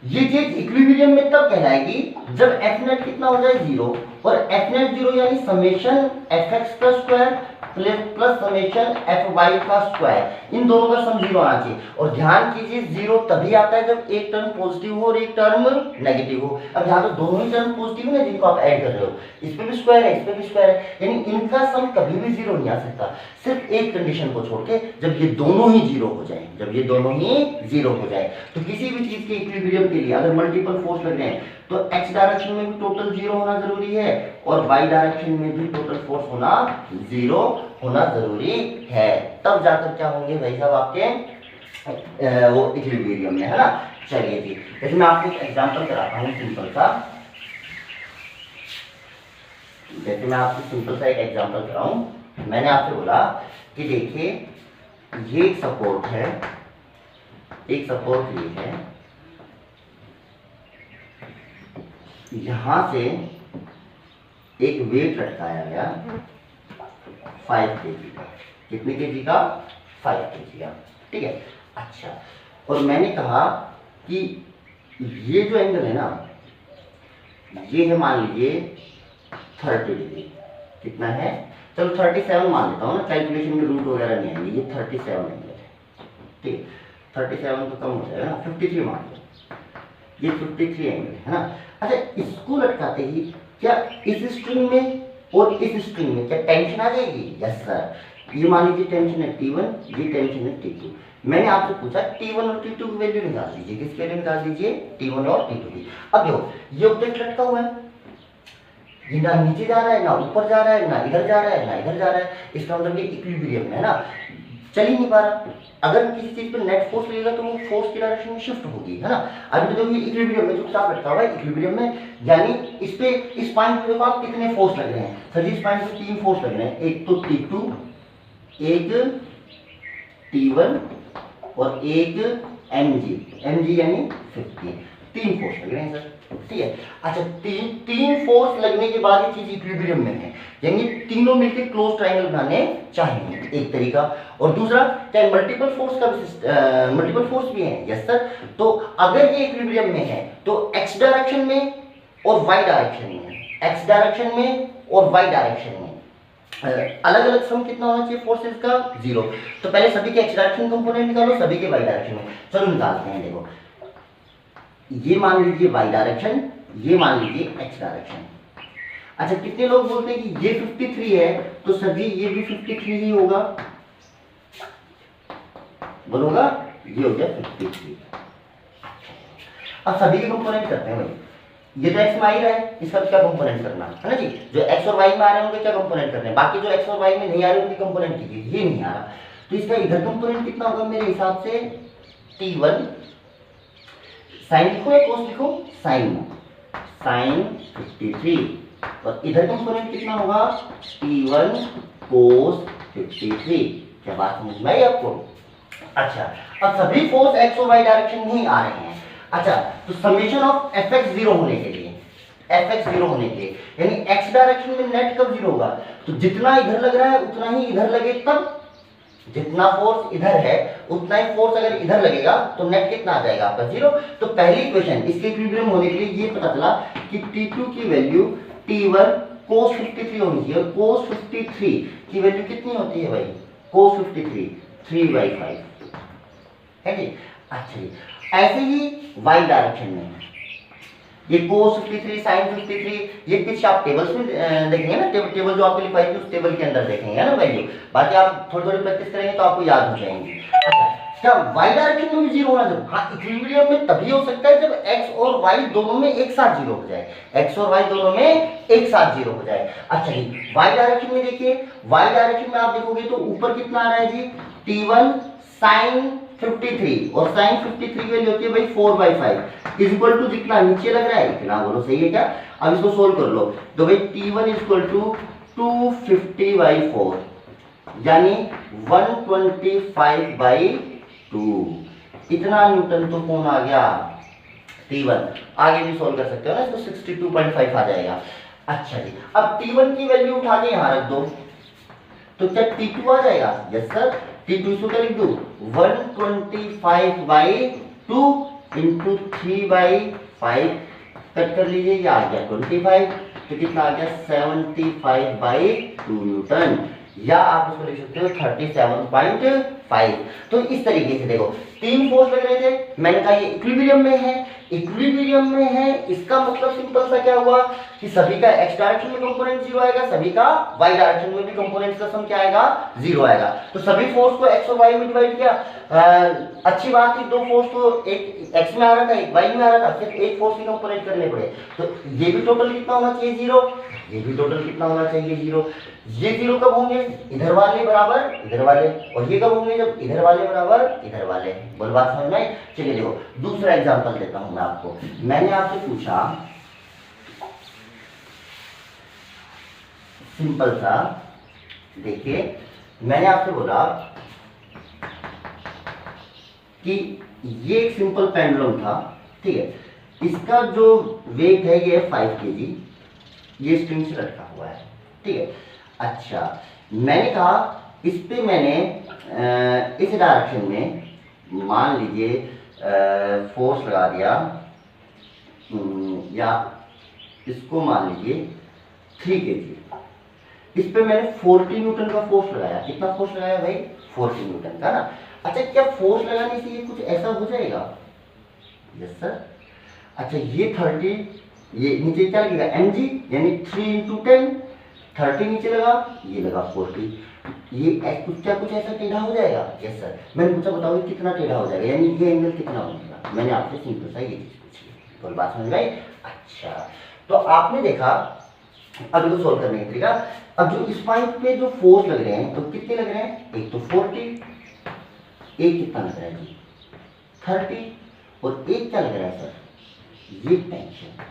ये चीज इक्विलिब्रियम में तब कहलाएगी जब एफ नेट कितना हो जाए? जीरो। और एफ नेट जीरो यानी समेशन एफ एक्स का square plus summation F Y का स्क्वायर, इन दोनों का सम जीरो आना चाहिए। और ध्यान कीजिए, जीरो तभी आता है जब एक टर्म पॉजिटिव हो और एक टर्म नेगेटिव हो। अब यहाँ तो दोनों ही टर्म पॉजिटिव है जिनको आप ऐड कर रहे हो, इस पे भी स्क्वायर है, इस पे भी स्क्वायर है, यानी इनका सम कभी भी जीरो नहीं आ सकता, सिर्फ एक कंडीशन को छोड़ के, जब ये दोनों ही जीरो हो जाए। जब ये दोनों ही जीरो हो जाए तो किसी भी चीज के इक्विलिब्रियम के लिए अगर मल्टीपल फोर्स लग रहे हैं तो एक्स डायरेक्शन में भी टोटल जीरो होना जरूरी है और वाई डायरेक्शन में भी टोटल फोर्स होना जीरो होना जरूरी है। तब जाकर क्या होंगे भाई साहब आपके वो इक्विलिब्रियम में, है ना। चलिए जी, जैसे मैं आपको एक एग्जांपल कराता हूँ सिंपल सा। जैसे मैं आपको सिंपल सा एक एग्जांपल कराऊं। मैंने आपसे बोला कि देखिए ये एक सपोर्ट है, एक सपोर्ट ये है, यहां से एक वेट लटकाया गया 5 kg का। कितने kg का? 5 kg का, ठीक है। अच्छा, और मैंने कहा कि ये जो एंगल है ना, ये है मान लीजिए 30 डिग्री। कितना है? चलो 37 मान लेता हूँ ना, कैलकुलेशन में रूट वगैरह नहीं आएंगे। ये 37 एंगल है, ठीक है। 37 तो कम हो जाएगा ना, 53 मान लो, ये 53 एंगल है ना। अच्छा, इसको लटकाते ही क्या इस स्ट्रिंग में और इस स्ट्रिंग में क्या टेंशन आ जाएगी? Yes sir. ये मान लीजिए टेंशन है T1, ये टेंशन है T2। मैंने आपसे पूछा T1 और T2 की वैल्यू निकाल दीजिए, किसकी वैल्यू निकाल दीजिए, T1 और T2 की। अब देखो ये ऑब्जेक्ट लटका हुआ है, ये ना नीचे जा रहा है, ना ऊपर जा रहा है, ना इधर जा रहा है, ना इधर जा रहा है, इसका मतलब ये इक्विलिब्रियम में है ना, चल ही नहीं पा रहा। अगर किसी चीज पर नेट फोर्स लगेगा तो वो फोर्स की डायरेक्शन में शिफ्ट होगी, है ना। अभी तो ये इक्विलिब्रियम में चुपचाप लटका हुआ है, इक्विलिब्रियम में, यानी इस पे, इस पॉइंट पे देखो आप कितने फोर्स लग रहे हैं सर जी, इस पॉइंट पे 3 फोर्स लग रहे हैं, एक तो T2, एक T1 और एक mg यानी 50, 3 फोर्स लग रहे हैं सर, ठीक है। अच्छा, तीन फोर्स लगने के बाद ये चीज इक्विलिब्रियम में है, यानी तीनों मिलकर क्लोज ट्रायंगल बनाने चाहिए, एक तरीका। और दूसरा, क्या मल्टीपल फोर्स का मल्टीपल फोर्स भी है, यस सर। तो अगर ये इक्विलिब्रियम में है तो x डायरेक्शन में और y डायरेक्शन में, x डायरेक्शन में और y डायरेक्शन में अलग अलग सम कितना होना चाहिए फोर्सेस का, 0। तो पहले सभी के x डायरेक्शन कंपोनेंट निकालो, सभी के y डायरेक्शन में, चलो निकालते हैं। देखो ये मान लीजिए y डायरेक्शन, ये मान लीजिए x डायरेक्शन। अच्छा, कितने लोग बोलते हैं कि ये 53 है, तो सर जी ये भी 53 ही होगा, बोलोगा, ये हो गया 53। अब सभी के कंपोनेंट करते हैं भाई, ये तो x में आ ही रहा है, इसका क्या कंपोनेंट करना है ना जी, जो x और y में आ रहे हैं उनके क्या कंपोनेंट करने हैं, बाकी जो x और y में नहीं आ रहे उनके कंपोनेंट कीजिए, ये नहीं आ रहा, तो इसका इधर कंपोनेंट कितना होगा मेरे हिसाब से, T1 साइन लिखो या कोस लिखो, साइन 53, और इधर कंपोनेंट कितना होगा, T1 कोस 53। क्या बात समझ में आई आपको? अच्छा, अब सभी फोर्स x और y डायरेक्शन में ही आ रहे हैं। अच्छा, तो समेशन ऑफ fx 0 होने के लिए, fx 0 होने के लिए, यानी x डायरेक्शन में नेट कब 0 होगा, तो जितना इधर लग रहा है उतना ही इधर लगे, तब जितना फोर्स इधर है उतना ही फोर्स अगर इधर लगेगा तो नेट कितना आ जाएगा आपका, 0। तो पहली इक्वेशन इसके इक्विलिब्रियम होने के लिए ये पता चला कि T2 की वैल्यू T1 cos 53 होनी चाहिए, और cos 53 की वैल्यू कितनी होती है भाई, cos 53 3/5 है जी। अच्छा जी, ऐसे ही y डायरेक्शन में ये cos 53 sin 53, ये पीछे आप टेबल्स में देखेंगे ना, टेबल जो आपको लिखवाई थी उस टेबल के अंदर देखेंगे ना वैल्यू, बाकी आप थोड़ी थोड़ी प्रैक्टिस करेंगे तो आपको याद हो जाएंगी। अच्छा, क्या y डायरेक्शन में भी 0 होना चाहिए? हाँ, इक्विलिब्रियम में तभी हो सकता है जब x और y दोनों में एक साथ 0 हो जाए, x और y दोनों में एक साथ 0 हो जाए। अच्छा जी, y डायरेक्शन में देखिए, y डायरेक्शन में आप देखोगे तो ऊपर कितना आ रहा है जी, T1 sin 53, और sin 53 की वैल्यू होती है भाई 4/5 इज इक्वल टू जितना नीचे लग रहा है इतना, बोलो सही है क्या? अब इसको सोल्व कर लो, तो भाई T1 इज इक्वल टू 250/4 यानी 125/2, इतना न्यूटन तो कौन आ गया, T1। आगे भी सोल्व कर सकते हो ना, इसको 62.5 आ जाएगा। अच्छा जी, अब T1 की वैल्यू उठा के यहाँ रख दो, तो क्या T2 आ जाएगा? यस सर, T2 इसको क्या लिख दूं, 125/2 इंटू 3/5 कट कर लीजिए, ये आ गया 25, तो कितना आ गया 75/2 न्यूटन, या आप उसको लिख सकते हो 37.5। तो इस तरीके से देखो, 3 फोर्स लग रहे थे, मैंने कहा ये इक्विलिब्रियम में है, इक्विलिब्रियम में है, इसका मतलब सिंपल सा क्या हुआ कि सभी का x डायरेक्शन में कंपोनेंट 0 आएगा, सभी का y डायरेक्शन में भी कंपोनेंट्स का सम क्या आएगा, 0 आएगा। तो सभी फोर्स को x और y में डिवाइड किया, अच्छी बात थी, 2 फोर्स तो एक x में आ रहा था, एक y में आ रहा था, सिर्फ एक फोर्स के कंपोनेंट करने पड़े, तो ये भी टोटल कितना होना चाहिए, 0, ये भी टोटल कितना होना चाहिए, 0। ये 0 कब होंगे, इधर वाले बराबर इधर वाले, और ये कब होंगे, जब इधर वाले बराबर इधर वाले। बोल बात समझ में? चलिए देखो, दूसरा एग्जांपल देता हूं मैं आपको। मैंने आपसे पूछा सिंपल सा, देखिए मैंने आपसे बोला कि ये एक सिंपल पेंडुलम था, ठीक है, इसका जो वेट है ये 5 kg, ये स्ट्रिंग से लटका हुआ है, ठीक है। अच्छा, मैंने कहा इस पे मैंने इस डायरेक्शन में मान लीजिए फोर्स लगा दिया, या इसको मान लीजिए 3 kg, इस पे मैंने 40 न्यूटन का फोर्स लगाया। कितना फोर्स लगाया भाई, 40 न्यूटन का ना। अच्छा, क्या फोर्स लगाने से ये कुछ ऐसा हो जाएगा? Yes sir. अच्छा, ये 30, ये नीचे क्या लगेगा mg, यानी 3 × 10, 30 नीचे लगा, ये लगा 40, ये कुछ ऐसा टेढ़ा हो जाएगा। Yes sir. मैंने पूछा बताओ कितना टेढ़ा हो जाएगा, यानी ये एंगल कितना बनेगा। मैंने आपसे सिंपल सा ये चीज पूछी, तो बात समझ में आई। अच्छा, तो आपने देखा अब इसको सोल्व करने का तरीका। अब जो इस पॉइंट पे जो फोर्स लग रहे हैं तो कितने लग रहे हैं, एक तो 40, एक कितना लग रहा है जी 30, और एक क्या लग रहा है सर, ये टेंशन।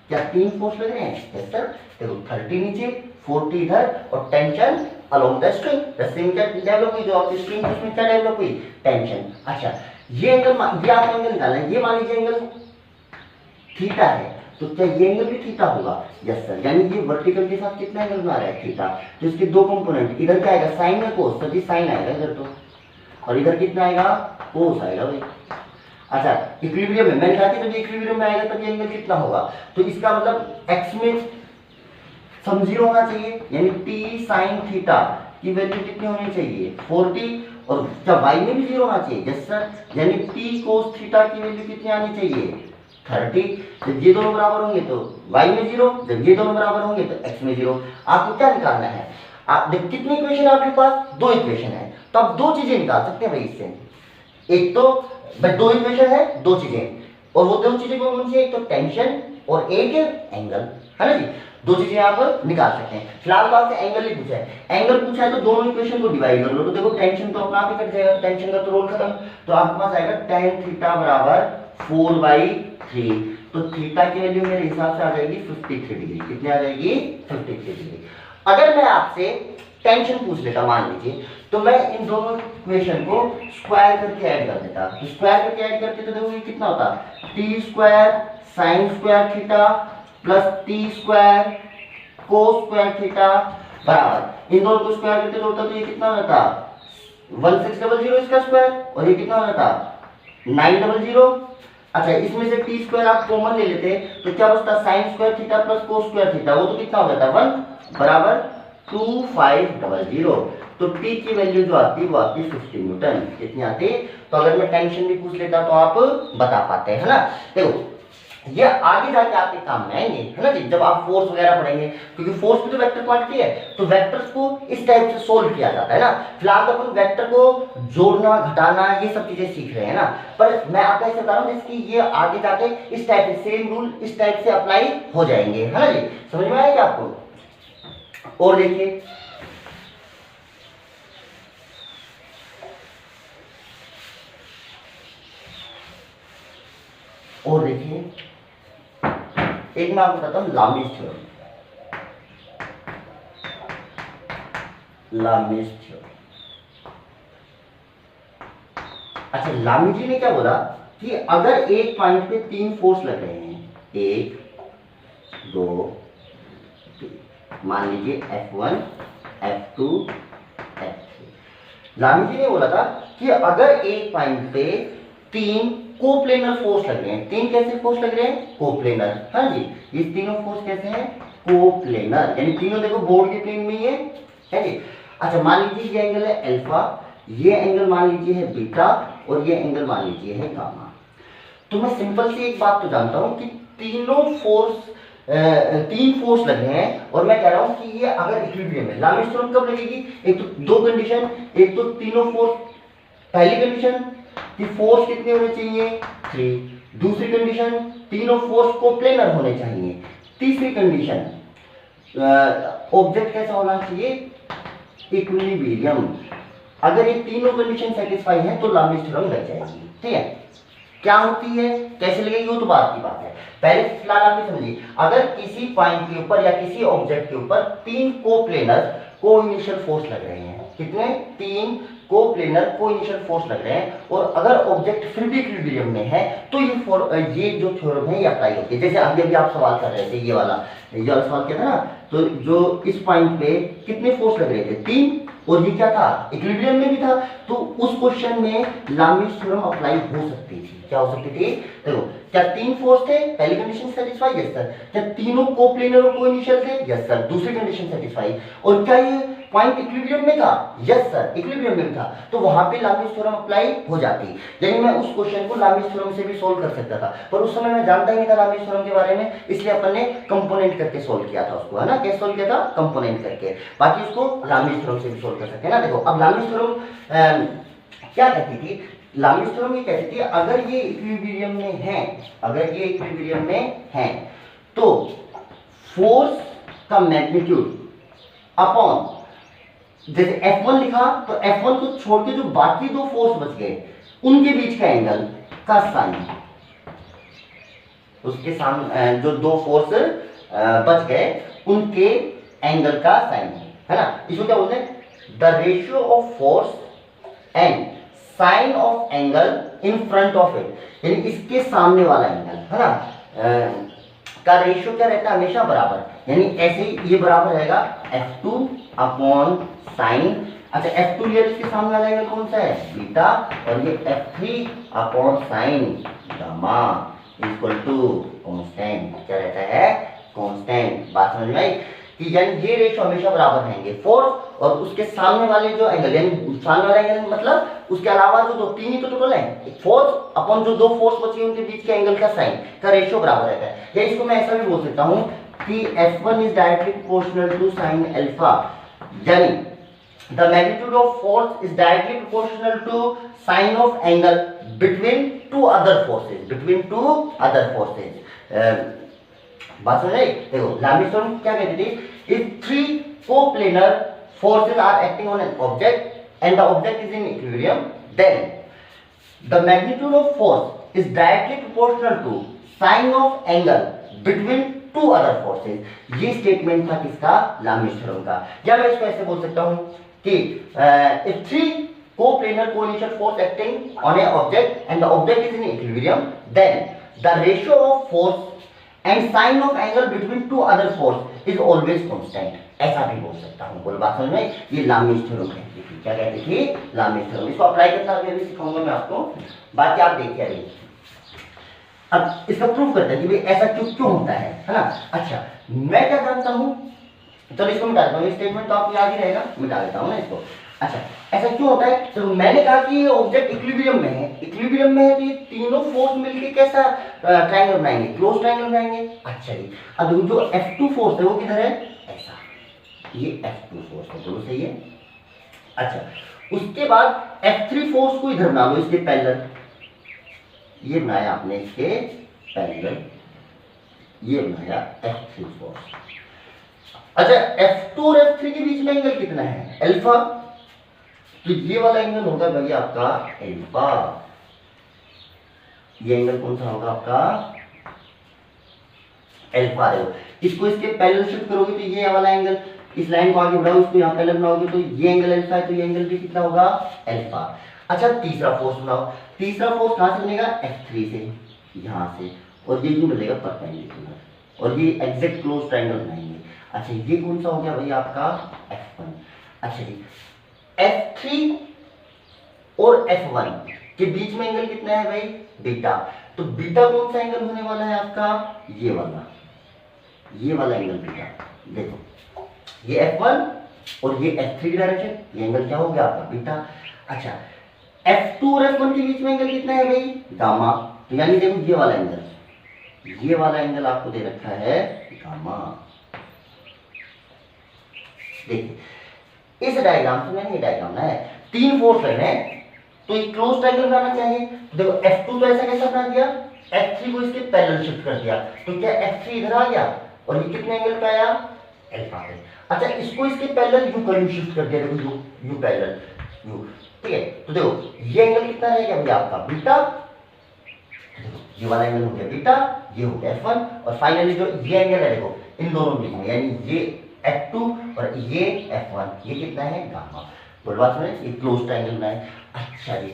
क्या 3 फोर्स लग रहे हैं। Yes sir. देखो 30 नीचे, 40 इधर, और tension along the string. The string क्या डेवलप हुई, जो आपकी स्ट्रिंग उसमें क्या डेवलप हुई, टेंशन। अच्छा, ये एंगल, ये आपको एंगल निकालना है, ये मान लीजिए एंगल थीटा है, तो क्या ये एंगल भी थीटा होगा। Yes sir. यानी ये वर्टिकल के साथ कितना एंगल बना रहा है, थीटा। तो इसके दो कंपोनेंट, इधर क्या आएगा साइन है कोस, सर जी साइन आएगा इधर तो, और इधर कितना आएगा कोस आएगा भाई। अच्छा, इक्विलिब्रियम में मैंने कहा कि जब इक्विलिब्रियम में आएगा तब ये एंगल कितना होगा, तो इसका मतलब x में सम 0 होना चाहिए, यानी t sin थीटा की वैल्यू कितनी होनी चाहिए 40, और क्या y में भी 0 होना चाहिए। Yes sir. यानी t cos थीटा की वैल्यू कितनी आनी चाहिए 30। जब ये दोनों बराबर होंगे तो y में 0, जब ये दोनों बराबर होंगे तो x में 0। आपको क्या निकालना है, आप देख कितनी इक्वेशन है आपके पास, 2 इक्वेशन है, तो आप 2 चीजें निकाल सकते हैं भाई इससे। एक तो भाई 2 इक्वेशन है, 2 चीजें, और वो 2 चीजें कौन सी है, एक तो टेंशन और एक एंगल, है ना जी। 2 चीजें आप निकाल सकते हैं। फिलहाल तो आपसे एंगल ही पूछा है, एंगल पूछा है तो दोनों इक्वेशन को डिवाइड कर लो, तो देखो टेंशन तो अपना आप ही कट जाएगा, टेंशन का तो रोल खत्म। तो आपके पास आएगा tan थीटा बराबर 4/3, तो थीटा की वैल्यू मेरे हिसाब से आ जाएगी 53 डिग्री। कितनी आ जाएगी 53 डिग्री। अगर मैं आपसे टेंशन पूछ लेता मान लीजिए, तो मैं इन दोनों इक्वेशन को स्क्वायर करके ऐड कर देता, तो स्क्वायर करके ऐड करते तो देखो ये कितना होता, t square sine square theta plus t square cos square theta बराबर, इन दोनों को स्क्वायर करते तो ये कितना होता 1600 इसका स्क्वायर, और ये कितना होता 900। अच्छा, इसमें से t स्क्वायर आप कॉमन ले लेते तो क्या बचता sine square theta plus cos square theta, वो तो कितना हो जाता 1 बराबर 2500। तो t की वैल्यू जो आती वो आती 50 न्यूटन। कितनी आती, तो अगर मैं टेंशन भी पूछ लेता तो आप बता पाते हैं, है ना। देखो ये आगे जाके आपके काम में आएंगे, है ना जी, जब आप फोर्स वगैरह पढ़ेंगे, क्योंकि फोर्स भी तो वेक्टर क्वांटिटी है, तो वेक्टर्स को इस टाइप से सोल्व किया जाता है ना। फिलहाल तो अपन वेक्टर को जोड़ना घटाना ये सब चीजें सीख रहे हैं ना, पर मैं आपको ऐसे बता रहा हूँ जिसकी ये आगे जाके इस टाइप से सेम रूल इस टाइप से अप्लाई हो जाएंगे, है ना जी। समझ में आया क्या आपको। और देखिए एक मैं आपको बताता हूँ लामीज थ्योरम। अच्छा, लामी जी ने क्या बोला कि अगर एक पॉइंट पे 3 फोर्स लग रहे हैं, 1 2 3, मान लीजिए F1 F2 F3। लामी जी ने बोला था कि अगर एक पॉइंट पे 3 कोप्लेनर फोर्स लग रहे हैं, 3 कैसे फोर्स लग रहे हैं कोप्लेनर, हाँ जी, ये तीनों फोर्स कैसे हैं कोप्लेनर, यानी तीनों देखो बोर्ड के प्लेन में ही है जी। अच्छा, मान लीजिए ये एंगल है अल्फा, ये एंगल मान लीजिए है बीटा, और ये एंगल मान लीजिए है गामा। तो मैं सिंपल सी एक बात तो जानता हूं कि तीनों फोर्स 3 फोर्स लग रहे हैं, और मैं कह रहा हूं कि ये अगर इक्विलिब्रियम है, लामीज थ्योरम कब लगेगी, एक तो 2 कंडीशन, एक तो तीनों फोर्स, पहली कंडीशन कि फोर्स कितने होने चाहिए 3, दूसरी कंडीशन तीनों फोर्स कोप्लेनर होने चाहिए, तीसरी कंडीशन ऑब्जेक्ट कैसा होना चाहिए इक्विलिब्रियम। अगर ये तीनों कंडीशन सेटिस्फाई है तो लामीज थ्योरम लग जाएगी। ठीक है, क्या होती है कैसे लगेगी वो तो बात की बात है, पहले फिलहाल आप ये समझिए, अगर किसी पॉइंट के ऊपर या किसी ऑब्जेक्ट के ऊपर 3 कोप्लेनर कोइनिशियल फोर्स लग रहे हैं, कितने 3 कोप्लेनर कोइनिशियल फोर्स लग रहे हैं, और अगर ऑब्जेक्ट फिर भी इक्विलिब्रियम में है तो ये जो थ्योरम है ये अप्लाई होती है। जैसे अभी अभी आप सवाल कर रहे थे, ये वाला सवाल क्या था ना, तो जो इस पॉइंट पे कितने फोर्स लग रहे थे 3, और ये क्या था इक्विलिब्रियम में भी था, तो उस क्वेश्चन में लामीज थ्योरम अप्लाई हो सकती थी। क्या हो सकती थी, देखो क्या 3 फोर्स थे, पहली कंडीशन सेटिस्फाई, यस सर। क्या तीनों कोप्लेनर और कोइनिशियल थे, यस सर, दूसरी कंडीशन सेटिस्फाई। और क्या ये पॉइंट इक्विलिब्रियम में था, यस सर इक्विलिब्रियम में था, तो वहां पे लामीज थ्योरम अप्लाई हो जाती। यानी मैं उस क्वेश्चन को लामीज थ्योरम से भी सोल्व कर सकता था, पर उस समय मैं जानता ही नहीं था लामीज थ्योरम के बारे में, इसलिए अपन ने कंपोनेंट करके सोल्व किया था उसको, है ना, कैसे सोल्व किया था, कंपोनेंट करके। बाकी उसको लामीज थ्योरम से भी सोल्व कर सकते हैं ना। देखो अब लामीज थ्योरम क्या कहती थी, लामीज थ्योरम ये कहती थी अगर ये इक्विलिब्रियम में है, अगर ये इक्विलिब्रियम में है तो फोर्स का मैग्नीट्यूड अपॉन, जैसे F1 लिखा तो F1 को छोड़ के जो बाकी दो फोर्स बच गए उनके बीच का एंगल का साइन, उसके सामने जो दो फोर्स बच गए उनके एंगल का साइन, है ना। इसको क्या बोलते हैं, the ratio of force and sine of angle in front of it, यानी इसके सामने वाला एंगल, है ना, का रेशियो क्या रहता है, हमेशा बराबर, यानी ऐसे ही ये बराबर रहेगा F2 अपॉन साइन, अच्छा F2 लिया तो इसके सामने वाला एंगल कौन सा है, बीटा, और ये F3 upon sine gamma equal to constant, क्या रहता है, कांस्टेंट। बात समझ में आई कि यानी ये रेशियो हमेशा बराबर रहेंगे, फोर्स और उसके सामने वाले जो एंगल, यानी सामने वाला एंगल मतलब उसके अलावा जो दो तीन ही तो टोटल है, फोर्स अपॉन जो दो फोर्स बची उनके बीच के एंगल का साइन का रेशियो बराबर रहता है। या इसको मैं ऐसा भी बोल सकता हूं कि F1 is directly proportional to sine alpha, यानी the magnitude of force is directly proportional to sine of angle between two other forces, between two other forces। बात समझ आई। देखो लामीज थ्योरम क्या कहती थी, if three coplanar forces are acting on an object and the object is in equilibrium, then the magnitude of force is directly proportional to sine of angle between two other forces. ये statement था किसका, Lami's theorem का। या मैं इसको ऐसे बोल सकता हूं कि if three coplanar coinitial force acting on a object and the object is in equilibrium, then the ratio of force and sine of angle between two other force is always constant, ऐसा भी बोल सकता हूं। बोल बात समझ में, ये लामीज थ्योरम कहती थी, क्या कहती थी, लामीज थ्योरम। इसको अप्लाई करना अभी सिखाऊंगा मैं आपको, बाकी आप देखिए अभी। अब इसका प्रूफ करते हैं कि भाई ऐसा क्यों होता है ना। अच्छा मैं क्या जानता हूं, चलो इसको मिटा देता हूं, स्टेटमेंट तो आपको याद ही रहेगा, मिटा देता हूं ना इसको। अच्छा ऐसा क्यों होता है, तो मैंने कहा कि ये ऑब्जेक्ट इक्विलिब्रियम में है, इक्विलिब्रियम में है तो ये तीनों फोर्स मिलके कैसा ट्रायंगल बनाएंगे, क्लोज ट्रायंगल बनाएंगे। अच्छा जी, अब जो F2 फोर्स है वो किधर है, ऐसा, ये F2 फोर्स है, दोनों सही है। अच्छा उसके बाद F3 फोर्स को इधर बना लो, इसके पैरेलल, ये बनाया आपने इसके पैरेलल, ये बनाया F3 फोर्स। अच्छा F2 और F3 के बीच में एंगल कितना है, अल्फा, तो ये वाला एंगल होगा भैया आपका अल्फा। ये एंगल कौन सा होगा आपका, अल्फा। देखो इसको इसके पैरेलल शिफ्ट करोगे तो ये वाला एंगल, इस लाइन को आगे बढ़ाओ, इसको यहाँ पैरेलल बनाओगे तो ये एंगल अल्फा है, तो ये एंगल भी कितना होगा, अल्फा। अच्छा तीसरा फोर्स बनाओ, तीसरा फोर्स कहां से बनेगा, F3 से, यहां से, और ये क्यों मिलेगा परपेंडिकुलर, और ये एग्जैक्ट क्लोज ट्रायंगल बनाएंगे। अच्छा ये कौन सा हो गया भैया आपका F1। अच्छा जी F3 और F1 के बीच में एंगल कितना है भाई, बीटा, तो बीटा कौन सा एंगल होने वाला है आपका, ये वाला एंगल बीटा। देखो ये F1 और ये F3 की डायरेक्शन, ये एंगल क्या हो गया आपका बीटा। अच्छा F2 और F1 के बीच में एंगल कितना है भाई, गामा, तो यानी देखो ये वाला एंगल आपको दे रखा है गामा। देखिए इस डायग्राम से मैंने ये डायग्राम है, तीन फोर्स है तो ये क्लोज ट्रायंगल बनाना चाहिए। देखो F2 तो ऐसा कैसा बना दिया, F3 को इसके पैरेलल शिफ्ट कर दिया, तो क्या F3 इधर आ गया और ये कितने एंगल पे आया, अल्फा पे। अच्छा इसको इसके पैरेलल यू का यू शिफ्ट कर दिया, देखो यू पैरेलल यू, ठीक है। तो देखो ये एंगल कितना रहेगा भैया आपका बीटा, ये वाला एंगल हो गया बीटा, ये हो गया F1, और फाइनली जो ये एंगल है देखो इन दोनों बीच में, यानी ये F2 और ये F1, ये कितना है गामा। बोल बात समझे, ये क्लोज ट्रायंगल बनाए। अच्छा जी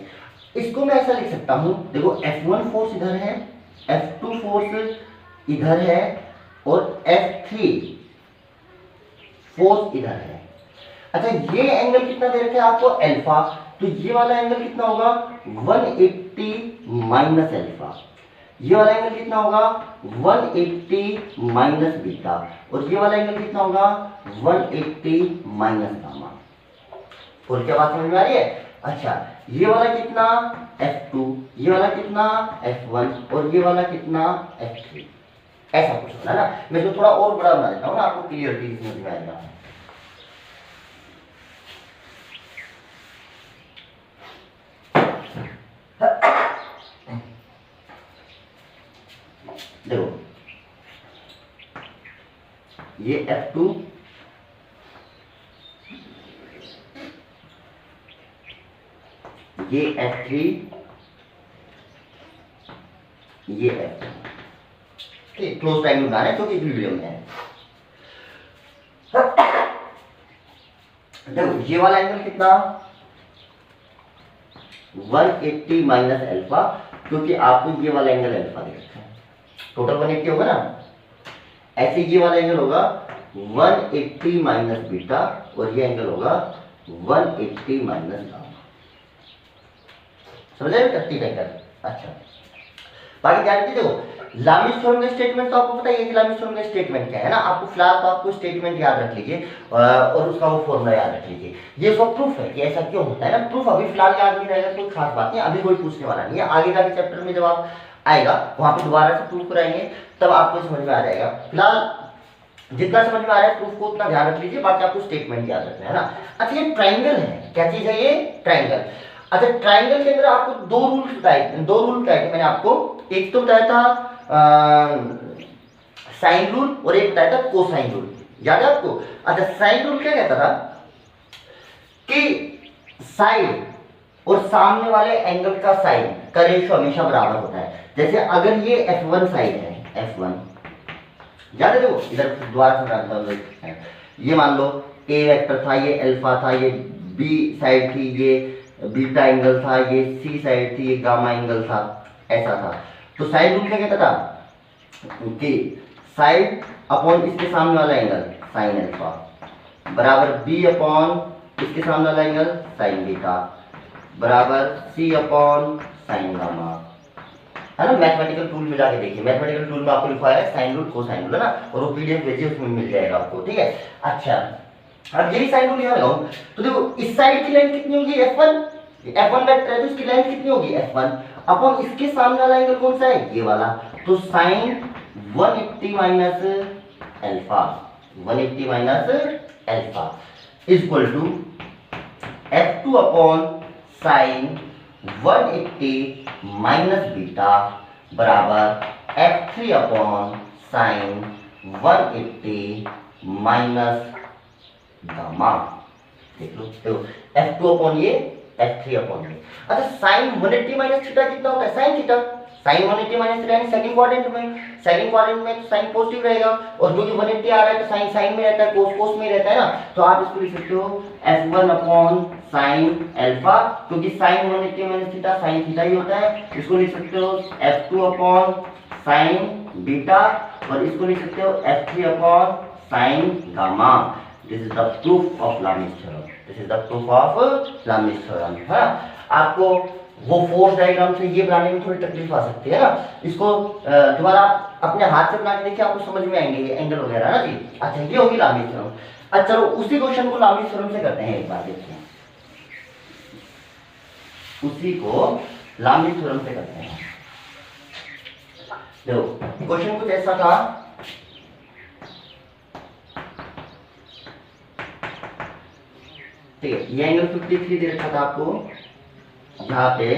इसको मैं ऐसा लिख सकता हूं, देखो F1 फोर्स इधर है, F2 फोर्स इधर है, और F3 फोर्स इधर है। अच्छा ये एंगल कितना दे रखा है आपको, अल्फा, तो ये वाला एंगल कितना होगा 180 माइनस अल्फा, ये वाला एंगल कितना होगा 180 माइनस बीटा, और ये वाला एंगल कितना होगा 180 माइनस गामा। और क्या बात समझ में आ रही है? अच्छा, ये वाला कितना f2, ये वाला कितना f1 और ये वाला कितना f3, ऐसा कुछ होना ना। मैं इसको थोड़ा और बड़ा बना देता हूँ ना, आपको क्लियरिटी समझ में आएगा। देखो ये f2, ये f3, ये f1, ठीक, क्लोज ट्रायंगल बनाना है क्योंकि इस वीडियो में है। देखो ये वाला एंगल कितना 180 माइनस अल्फा, क्योंकि आपको ये वाला एंगल अल्फा दे रखा है, टोटल 180 होगा ना। ऐसे ये वाला एंगल होगा 180 माइनस बीटा, और ये एंगल होगा 180 माइनस गामा। समझ रहे हो एंगल? अच्छा, बाकी ध्यान दीजिए। देखो लामिस थ्योरम का स्टेटमेंट तो आपको पता ही है कि लामिस थ्योरम का स्टेटमेंट क्या है ना। आपको फिलहाल तो आपको स्टेटमेंट याद रख लीजिए और उसका वो फॉर्मूला याद रख लीजिए। ये उसका प्रूफ है कि ऐसा क्यों होता है ना। प्रूफ अभी फिलहाल याद नहीं रहेगा, कोई खास बात नहीं, अभी कोई पूछने वाला नहीं है। आगे जाके चैप्टर में जब आप आएगा वहां पे दोबारा से प्रूफ कराएंगे, तब आपको समझ में आ जाएगा। फिलहाल जितना समझ में आ रहा है प्रूफ को उतना ध्यान रख लीजिए, बाकी आपको स्टेटमेंट याद रखना है ना। अच्छा, ये ट्राइंगल है, क्या चीज है ये? ट्राइंगल। अच्छा, ट्राइंगल के अंदर आपको दो रूल बताए थे मैंने आपको। एक तो बताया था साइन रूल और एक बताया था कोसाइन रूल, याद है आपको? अच्छा, साइन रूल क्या कहता था कि साइड और सामने वाले एंगल का साइन का रेशियो हमेशा बराबर होता है। जैसे अगर ये f1 साइड है, f1 याद है, देखो इधर दोबारा समझाता हूं। ये मान लो a वेक्टर था, ये अल्फा था, ये b साइड थी, ये बीटा एंगल था, ये c साइड थी, ये गामा एंगल था, ऐसा था। तो साइन रूल क्या कहता था कि साइड अपॉन इसके सामने वाला एंगल साइन अल्फा बराबर b अपॉन इसके सामने वाला एंगल साइन बीटा बराबर c अपॉन साइन गामा, है ना। मैथमेटिकल टूल में जाके देखिए, मैथमेटिकल टूल में आपको लिखा है साइन रूल कोसाइन रूल, है ना, और वो पीडीएफ भेजिए, उसमें मिल जाएगा आपको, ठीक है। अच्छा, अब यही साइन रूल यहाँ लगाऊं तो देखो इस साइड की लेंथ कितनी होगी f1, f1 वेक्टर है तो इसकी लेंथ कितनी होगी f1 अपॉन इसके सामने वाला एंगल कौन सा है? ये वाला। तो sine 180 minus alpha, 180 minus alpha is equal to f2 upon sine 180 minus beta बराबर f3 upon sine 180 minus gamma. देख लो, तो f2 अपॉन ये, f3 अपॉन ये। अच्छा, साइन 180 माइनस थीटा कितना होता है? Sine theta. Sine 180 minus theta यानी सेकंड क्वाड्रेंट में तो साइन पॉजिटिव रहेगा, और जो कि 180 आ रहा है तो साइन साइन में रहता है, कोस में रहता है ना। तो आप इसको लिख सकते हो f1 अपॉन साइन अल्फा, क्योंकि sine 180 minus theta sine theta ही होता है। इसको लिख सकते हो f2 अपॉन साइन बीटा, और इसको लिख सकते हो f3 upon sine gamma. This is the proof of लामिस theorem, this is the proof of लामिस theorem, है। आपको वो फोर्स डायग्राम से ये बनाने में थोड़ी तकलीफ आ सकती है ना। इसको दोबारा अपने हाथ से बना के देखिए, आपको समझ में आएंगे ये एंगल वगैरह ना जी। अच्छा, ये होगी लामिस थ्योरम। अच्छा, चलो उसी क्वेश्चन को लामिस थ्योरम से करते हैं, एक बार देखते हैं, उसी को लामिस थ्योरम से करते हैं। देखो क्वेश्चन कुछ ऐसा था, ठीक है। ये एंगल 53 दे रखा था आपको, यहाँ पे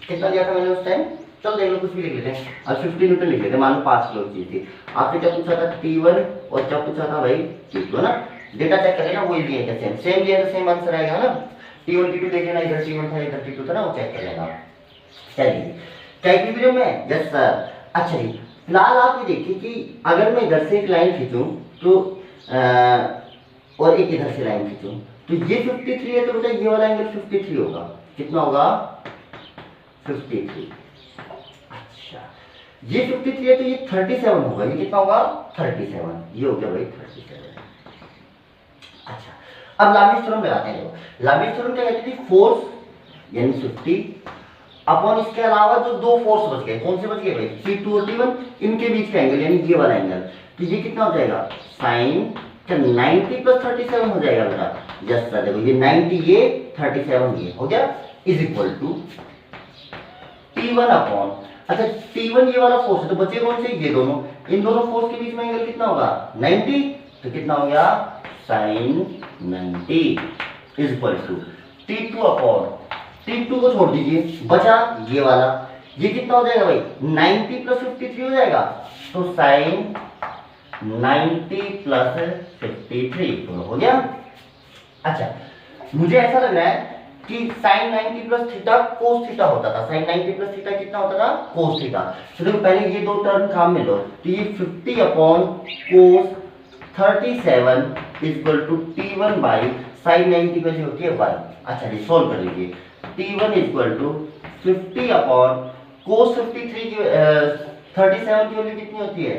कितना दिया था मैंने उस टाइम? चलो देख लो, कुछ भी लिख लेते हैं। अब 50 न्यूटन लिख लेते हैं, मान लो 5 किलो चीज थी। आपसे क्या पूछा था? T1 और क्या पूछा था भाई? T2 ना। डेटा चेक करें ना, वही दिए थे, सेम दिए तो सेम आंसर आएगा ना। T1 T2 देख लेना, इधर T1 था इधर T2 था ना, वो चेक कर लेना। चलिए, क्या इक्विलिब्रियम में? Yes sir. अच्छा जी, फिलहाल आप ये देखिए कि अगर मैं इधर से एक लाइन खींचूं तो और एक इधर से लाइन खींचूं तो ये 53 है, तो बेटा ये वाला एंगल 53 होगा। कितना होगा? 53। अच्छा, ये 53 है तो ये 37 होगा। ये कितना होगा? 37। ये हो गया भाई 37। अच्छा, अब लामिस थ्योरम लगाते हैं। लामिस थ्योरम क्या कहती थी? फोर्स यानी 50 अपॉन इसके अलावा जो दो फोर्स बच गए, कौन से बच गए भाई, T2 और T1, इनके बीच का एंगल यानी ये वाला एंगल, तो ये कितना हो जाएगा साइन 90 प्लस 37 हो जाएगा बेटा। यस सर, देखो ये 90 ये 37 ये हो गया, is equal to T1 upon, अच्छा T1 ये वाला फोर्स है तो बचे कौन से, ये दोनों, इन दोनों फोर्स के बीच में एंगल कितना होगा 90, तो कितना हो गया sine 90 is equal to T2 upon, T2 को छोड़ दीजिए, बचा ये वाला, ये कितना हो जाएगा भाई 90 प्लस 53 हो जाएगा, तो साइन 90 प्लस 53 हो गया। अच्छा मुझे ऐसा लग रहा है कि sine 90 plus theta cos theta होता था, साइन 90 प्लस थीटा कितना होता था कोस थीटा। तो देखो पहले ये दो टर्म काम में लो, तो ये 50 upon cos 37 equal to T1 by sine 90 value होती है 1। अच्छा जी सोल्व कर लीजिए, T1 इक्वल टू 50 अपॉन कोस 53 की 37 की वैल्यू कितनी होती है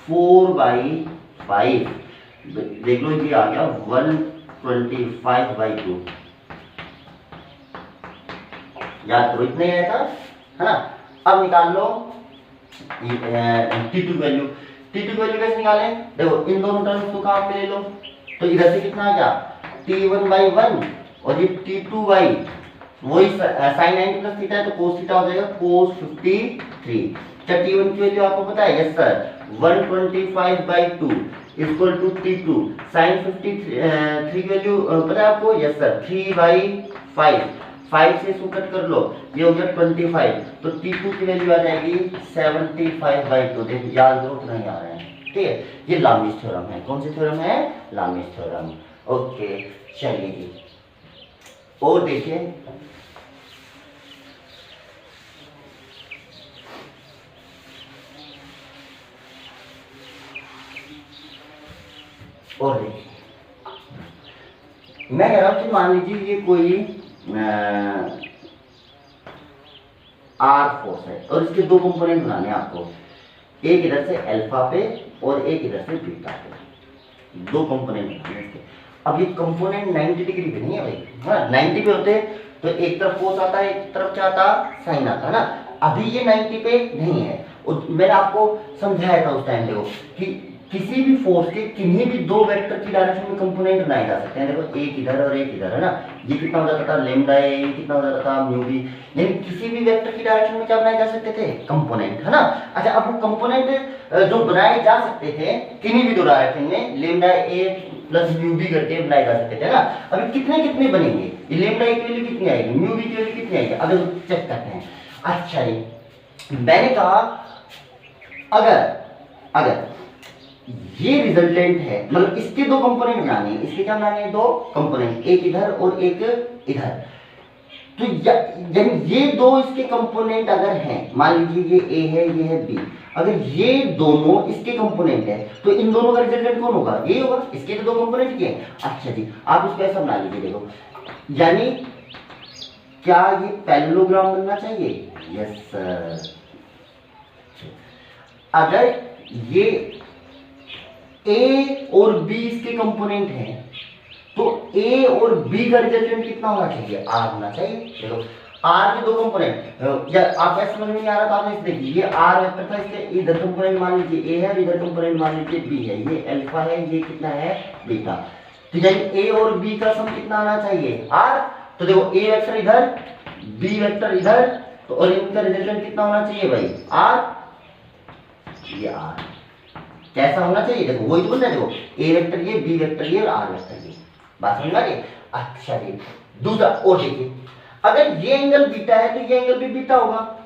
4/5, देख लो ये आ गया 125/2, याद करो इतना ही आया था, है ना। अब निकाल लो T2 वैल्यू, T2 वैल्यू कैसे निकालें, देखो इन दोनों टर्म्स को काम में ले लो, तो इधर से कितना आ गया T1/1 और ये T2 वही साइन 90 प्लस थीटा है तो कोस थीटा हो जाएगा कोस 53। क्या T1 की वैल्यू आपको पता है, yes sir 125/2 equal to T2 sine 53 की वैल्यू पता है आपको, यस सर 3/5, 5 से इसको कट कर लो, ये हो गया 25, तो T2 की वैल्यू आ जाएगी 75/2, देखो याद करो कितना ही आ रहा है, ठीक है। ये लामिस थ्योरम है, कौन सी थ्योरम है, लामिस थ्योरम। ओके चलिए जी, और देखिए और देखिए, मैं कह रहा हूं कि मान लीजिए ये कोई आर फोर्स है और इसके दो कंपोनेंट बनाने हैं आपको, एक इधर से अल्फा पे और एक इधर से बीटा पे, दो कंपोनेंट बनाने हैं। अब ये कंपोनेंट 90 डिग्री पे नहीं है भाई, हाँ 90 पे होते तो एक तरफ कोस आता है एक तरफ क्या आता साइन आता है ना, अभी ये 90 पे नहीं है। और मैंने आपको समझाया था उस टाइम देखो कि किसी भी फोर्स के किन्हीं भी दो वेक्टर की डायरेक्शन में कंपोनेंट बनाए जा सकते हैं, देखो एक इधर और एक इधर है ना, ये कितना हो जाता था लैम्डा ए, ये कितना हो जाता था म्यू बी, यानी किसी भी वेक्टर की डायरेक्शन में क्या बनाए जा सकते थे कंपोनेंट, है ना। अच्छा अब वो कंपोनेंट जो बनाए जा सकते थे किन्हीं भी दो डायरेक्शन में लैम्डा ए प्लस म्यू बी करके बनाए जा सकते थे ना, अभी कितने कितने बनेंगे, ये लैम्डा ए की वैल्यू कितनी आएगी, म्यू बी की वैल्यू कितनी आएगी, अगर चेक करते हैं। अच्छा जी मैंने कहा अगर ये रिजल्टेंट है, मतलब इसके दो कंपोनेंट बनाने हैं, इसके क्या बनाने हैं दो कंपोनेंट, एक इधर और एक इधर, तो यानी ये दो इसके कंपोनेंट अगर हैं, मान लीजिए ये ए है ये है बी, अगर ये दोनों इसके कंपोनेंट है तो इन दोनों का रिजल्टेंट कौन होगा, ये होगा, इसके तो दो कंपोनेंट के हैं। अच्छा जी आप इसको ऐसा बना लीजिए, देखो यानी क्या ये पैरेललोग्राम बनना चाहिए, यस सर। अगर ये ए और बी इसके कंपोनेंट हैं तो ए और बी का रिजल्टेंट कितना होना चाहिए, आर होना चाहिए। देखो आर के दो कंपोनेंट, या आप ऐसा समझ में नहीं आ रहा तो आपने देखिए ये आर वेक्टर था, इसके इधर कंपोनेंट मान लीजिए ए है, इधर कंपोनेंट मान लीजिए बी है, ये अल्फा है ये कितना है बीटा, तो यानी ए और बी का सम कितना आना चाहिए आर। तो देखो ए वेक्टर इधर बी वेक्टर इधर, तो और इनका रिजल्टेंट कितना होना चाहिए भाई आर, ये आर कैसा होना चाहिए, देखो वही तो बोल रहे हैं, देखो ए वेक्टर ये बी वेक्टर ये और आर वेक्टर ये, बात समझ आ रही है। अच्छा जी दूसरा और देखिए, अगर ये एंगल बीटा है तो ये एंगल भी बीटा होगा,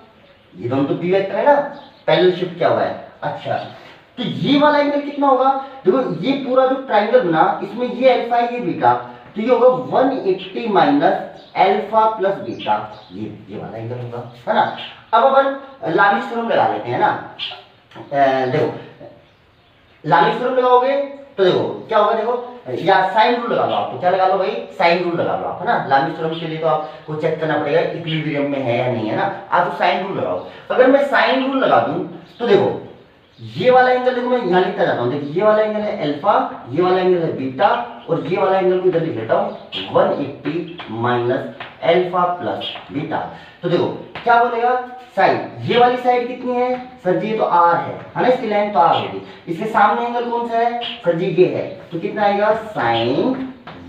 ये दोनों तो बी वेक्टर है ना, पहले शिफ्ट क्या हुआ है। अच्छा तो ये वाला एंगल कितना होगा, देखो ये पूरा जो ट्राइंगल बना इसमें ये अल्फा है ये बीटा, तो ये होगा 180 माइनस अल्फा प्लस बीटा, ये वाला एंगल होगा, है ना। अब अपन लामिस थ्योरम लगा लेते हैं ना, देखो लामिस थ्योरम लगाओगे तो देखो क्या होगा, देखो या साइन रूल लगा लो, आपको क्या लगा लो भाई साइन रूल लगा लो आप, है ना। लामिस थ्योरम के लिए तो आपको चेक करना पड़ेगा इक्विलिब्रियम में है या नहीं है ना, आप तो साइन रूल लगाओ। अगर मैं साइन रूल लगा दूं तो देखो ये वाला एंगल देखो मैं यहाँ लिखता जाता हूँ, देखो ये वाला एंगल है अल्फा, ये वाला एंगल है बीटा, और ये वाला एंगल को इधर लिख लेता हूँ 180 माइनस अल्फा प्लस बीटा। तो देखो क्या बोलेगा, साइड, ये वाली साइड कितनी है सर जी, ये तो आर है ना, इसकी लाइन तो आर होगी, इसके सामने एंगल कौन सा है सर जी, ये है, तो कितना आएगा sine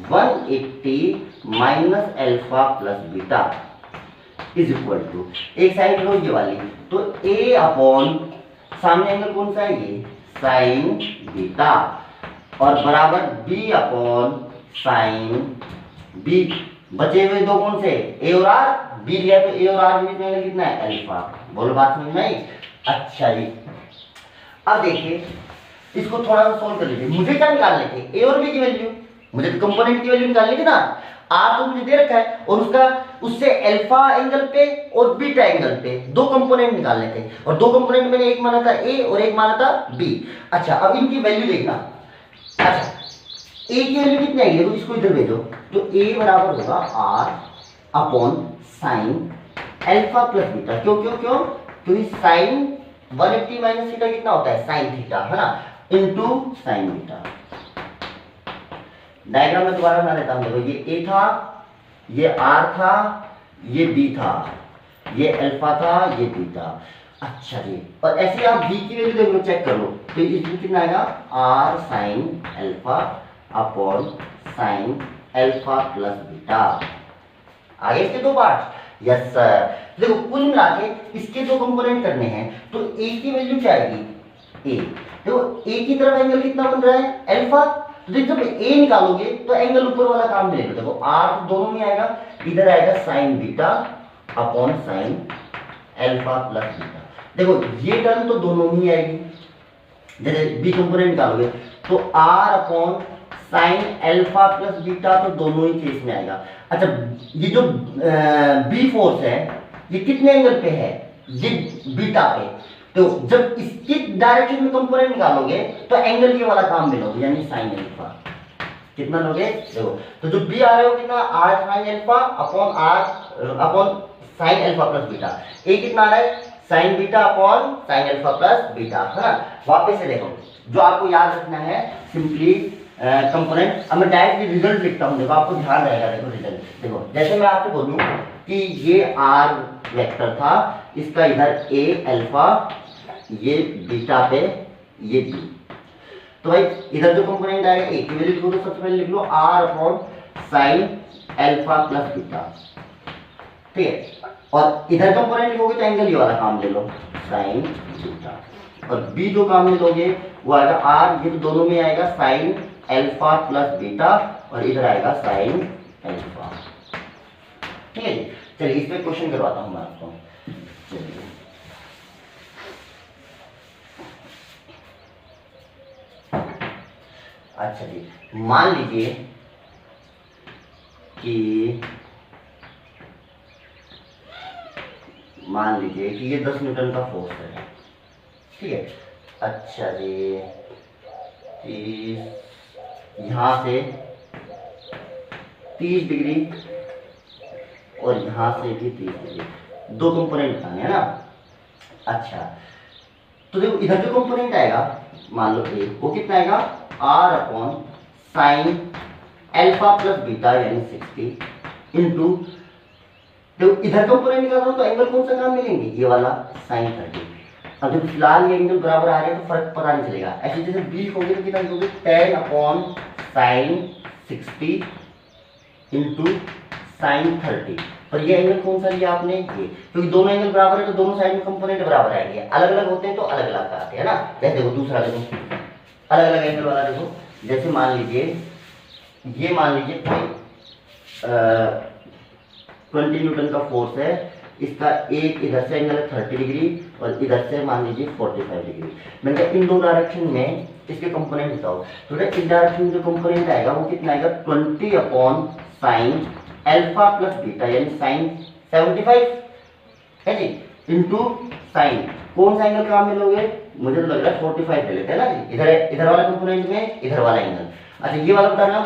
180 minus alpha plus beta is equal to, एक साइड लो ये वाली, तो ए अपॉन सामने एंगल कौन सा है ये साइन बीटा, और बराबर बी अपॉन साइन बी, बचे हुए दो कौन से ए और आर, बी लिया तो ए और आर के बीच में एंगल कितना है अल्फा। बोलो बात समझ में आई। अच्छा जी, अब देखिए इसको थोड़ा सा सोल्व कर लीजिए, मुझे क्या निकालने थे ए और बी की वैल्यू, मुझे तो कंपोनेंट की वैल्यू निकालनी थी ना, आर तो मुझे दे रखा है और उसका उससे अल्फा एंगल पे और बीटा एंगल पे दो कंपोनेंट निकालने थे, और दो कंपोनेंट मैंने एक माना था ए और एक माना था बी। अच्छा अब इनकी वैल्यू देखना, अच्छा ए की वैल्यू कितनी आएगी, देखो इसको इधर भेजो, तो ए बराबर होगा R upon sine alpha plus beta, क्यों क्यों क्यों, क्योंकि साइन 180 माइनस थीटा कितना होता है साइन थीटा, है ना, इनटू साइन बीटा। डायग्राम में दोबारा बना लेता हूं, देखो ये ए था, ये आर था, ये बी था, ये अल्फा था, ये बीटा। अच्छा जी, और ऐसे आप बी की वैल्यू देख लो, चेक कर लो, तो इसमें कितना आएगा R sine alpha upon sine alpha plus beta. आगे इसके दो पार्ट, यस सर। देखो कुल मिला के इसके दो कंपोनेंट करने हैं, तो ए की वैल्यू क्या आएगी ए, देखो ए की तरफ एंगल कितना बन रहा है अल्फा, तो देखो जब ए निकालोगे तो एंगल ऊपर वाला काम मिलेगा, देखो आर तो दोनों में आएगा, इधर आएगा sign beta upon sine alpha plus beta. देखो ये टर्म तो दोनों में ही आएगी, जैसे बी कंपोनेंट निकालोगे तो R upon sine alpha plus beta तो दोनों ही केस में आएगा। अच्छा ये जो बी फोर्स है ये कितने एंगल पे है, ये बीटा पे, तो जब इसकी डायरेक्शन में कंपोनेंट निकालोगे तो एंगल ये वाला काम मिलोगे, यानी साइन अल्फा। कितना लोगे देखो, तो जो बी आ रहा है कितना R sine alpha upon R upon sine alpha plus beta, ए कितना आ रहा है sine beta upon sine alpha plus beta, है ना। वापस से देखो जो आपको याद रखना है सिंपली कंपोनेंट, अब मैं डायरेक्टली रिजल्ट लिखता हूं, देखो आपको ध्यान रहेगा, देखो रिजल्ट देखो, जैसे मैं आपसे बोलूं कि ये आर वेक्टर था, इसका इधर ए अल्फा, ये बीटा पे, ये बी, तो भाई इधर जो कंपोनेंट आएगा ए की वैल्यू लिखो, तो सबसे पहले लिख लो R upon sine alpha plus beta, ठीक है, और इधर कंपोनेंट लिखोगे तो एंगल ये वाला काम ले लो साइन बीटा, और बी जो काम में लोगे वो आएगा आर, ये तो दोनों में आएगा साइन अल्फा प्लस बीटा, और इधर आएगा साइन अल्फा, ठीक है जी। चलिए इस पे क्वेश्चन करवाता हूं मैं आपको, चलिए अच्छा जी, मान लीजिए कि ये 10 न्यूटन का फोर्स है, ठीक है। अच्छा जी, यहां से 30 डिग्री और यहां से भी 30 डिग्री, दो कंपोनेंट बताने हैं ना। अच्छा तो देखो इधर जो कंपोनेंट आएगा मान लो ए, वो कितना आएगा R upon sine alpha plus beta यानी 60 इंटू, देखो इधर कंपोनेंट निकाल रहा हूं तो एंगल कौन सा काम मिलेंगे ये वाला साइन 30। अब जब फिलहाल ये एंगल बराबर आ रहे हैं तो फर्क पता नहीं चलेगा, ऐसे जैसे बी होगी तो कितना होगी 10 अपॉन साइन 60 इंटू साइन 30, और ये एंगल कौन सा लिया आपने ये, क्योंकि दोनों एंगल बराबर है तो दोनों साइड में कंपोनेंट बराबर आएंगे, अलग अलग होते हैं तो अलग अलग आते हैं ना। जैसे देखो दूसरा देखो अलग अलग एंगल वाला देखो, जैसे मान लीजिए ये मान लीजिए कोई 20 न्यूटन का फोर्स है, इसका एक इधर से एंगल है 30 डिग्री और इधर से मान लीजिए 45 डिग्री, मैंने कहा इन दो डायरेक्शन में इसके कंपोनेंट बताओ, तो इस डायरेक्शन में जो कंपोनेंट आएगा वो कितना आएगा 20 upon sine alpha plus beta यानी साइन 75 है जी, इंटू साइन कौन सा एंगल काम में लोगे, मुझे तो लग रहा है 45 ले लेते हैं ना जी, इधर वाला कंपोनेंट में इधर वाला एंगल। अच्छा ये वाला बताना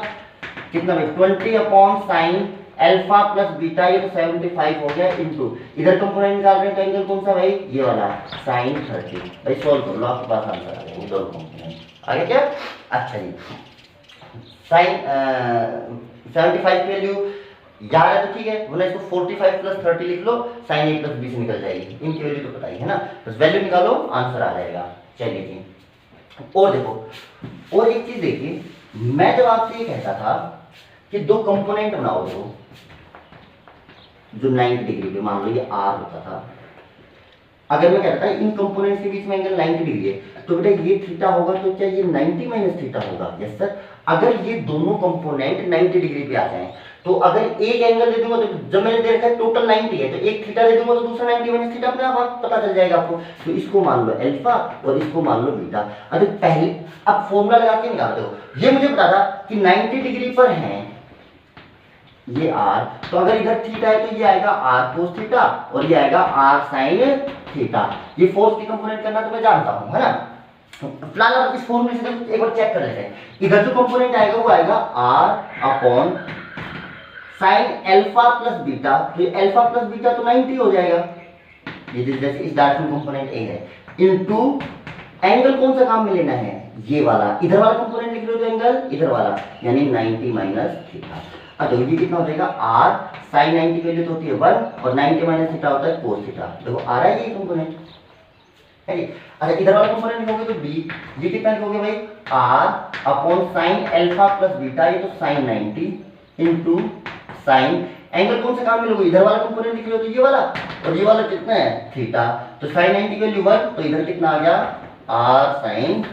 कितना भाई 20 upon sine alpha plus beta, ये तो 75 हो गया, इंटू इधर कंपोनेंट निकाल रहे हैं तो एंगल कौन सा भाई ये वाला साइन 30। भाई सॉल्व कर लो आपके पास आंसर आ जाएंगे दोनों कंपोनेंट। आगे क्या, अच्छा जी साइन 75 की वैल्यू याद है तो ठीक है, वरना इसको 45 प्लस 30 लिख लो, साइन ए प्लस बी से निकल जाएगी, इनकी वैल्यू तो पता ही है ना, बस वैल्यू निकालो आंसर आ जाएगा। चलिए जी, और देखो और एक चीज देखिए, मैं जब आपसे ये कहता था कि दो कंपोनेंट बनाओ दो जो 90 डिग्री पे, मान लो ये आर होता था, अगर मैं कहता था इन कंपोनेंट्स के बीच में एंगल 90 डिग्री है, तो बेटा ये थीटा होगा तो क्या ये 90 माइनस थीटा होगा? Yes sir. अगर ये दोनों कंपोनेंट 90 डिग्री पे आ जाएं, तो अगर एक एंगल दे दूंगा, तो जब मैंने दे रखा है टोटल 90 है, तो एक थीटा दे दूंगा तो दूसरा 90 माइनस थीटा अपने आप पता चल जाएगा आपको। तो इसको मान लो अल्फा और इसको मान लो बीटा। अगर पहले अब फॉर्मूला लगा के निकाल दो, ये मुझे पता था कि 90 डिग्री पर है ये आर, तो अगर इधर थीटा है तो ये आएगा आर कोस थीटा और ये आएगा आर साइन थीटा। ये फोर्स की कंपोनेंट करना तो मैं जानता हूं, है ना। फिलहाल आप इस फॉर्मूले से एक बार चेक कर लेते हैं। इधर जो कंपोनेंट आएगा वो आएगा R upon sine alpha plus beta, तो ये अल्फा प्लस बीटा तो 90 हो जाएगा, ये जैसे इस डायरेक्शन कंपोनेंट ए है, इनटू एंगल कौन सा काम में लेना है, ये वाला, इधर वाला कंपोनेंट लिख लो तो एंगल इधर वाला, यानी 90 माइनस थीटा। तो ये कितना हो जाएगा, आर साइन 90 की वैल्यू तो होती है 1 और 90 माइनस थीटा होता है कोस थीटा। देखो आ रहा है ये कंपोनेंट है। अच्छा इधर वाला कंपोनेंट लिखोगे तो बी, ये कितना लिखोगे भाई, R upon sine alpha plus beta, ये तो साइन 90 इनटू साइन, एंगल कौन सा काम में लोगे, इधर वाला कंपोनेंट लिख लो तो ये वाला, और ये वाला कितना है थीटा, तो साइन 90 की वैल्यू 1, तो इधर कितना आ गया आर साइन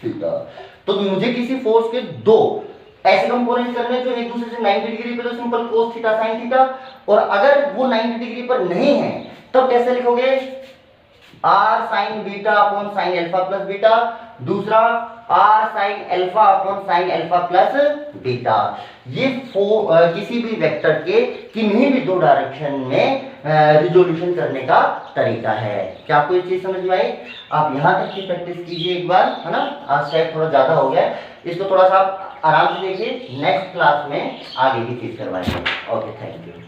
थीटा। तो मुझे किसी फोर्स के दो ऐसे कंपोनेंट करने जो एक दूसरे से 90 डिग्री पे, तो simple cos theta sine theta, और अगर वो 90 डिग्री पर नहीं है तब कैसे लिखोगे, R sine beta upon sine alpha plus beta, दूसरा R sine alpha upon sine alpha plus beta. ये किसी भी वेक्टर के किन्हीं भी दो डायरेक्शन में रिजोल्यूशन करने का तरीका है। क्या आपको ये चीज समझ में आई? आप यहाँ तक की प्रैक्टिस कीजिए एक बार, है ना। आज शायद थोड़ा ज्यादा हो गया, इसको थोड़ा सा आप आराम से देखिए, नेक्स्ट क्लास में आगे की चीज करवाएंगे। Okay, thank you.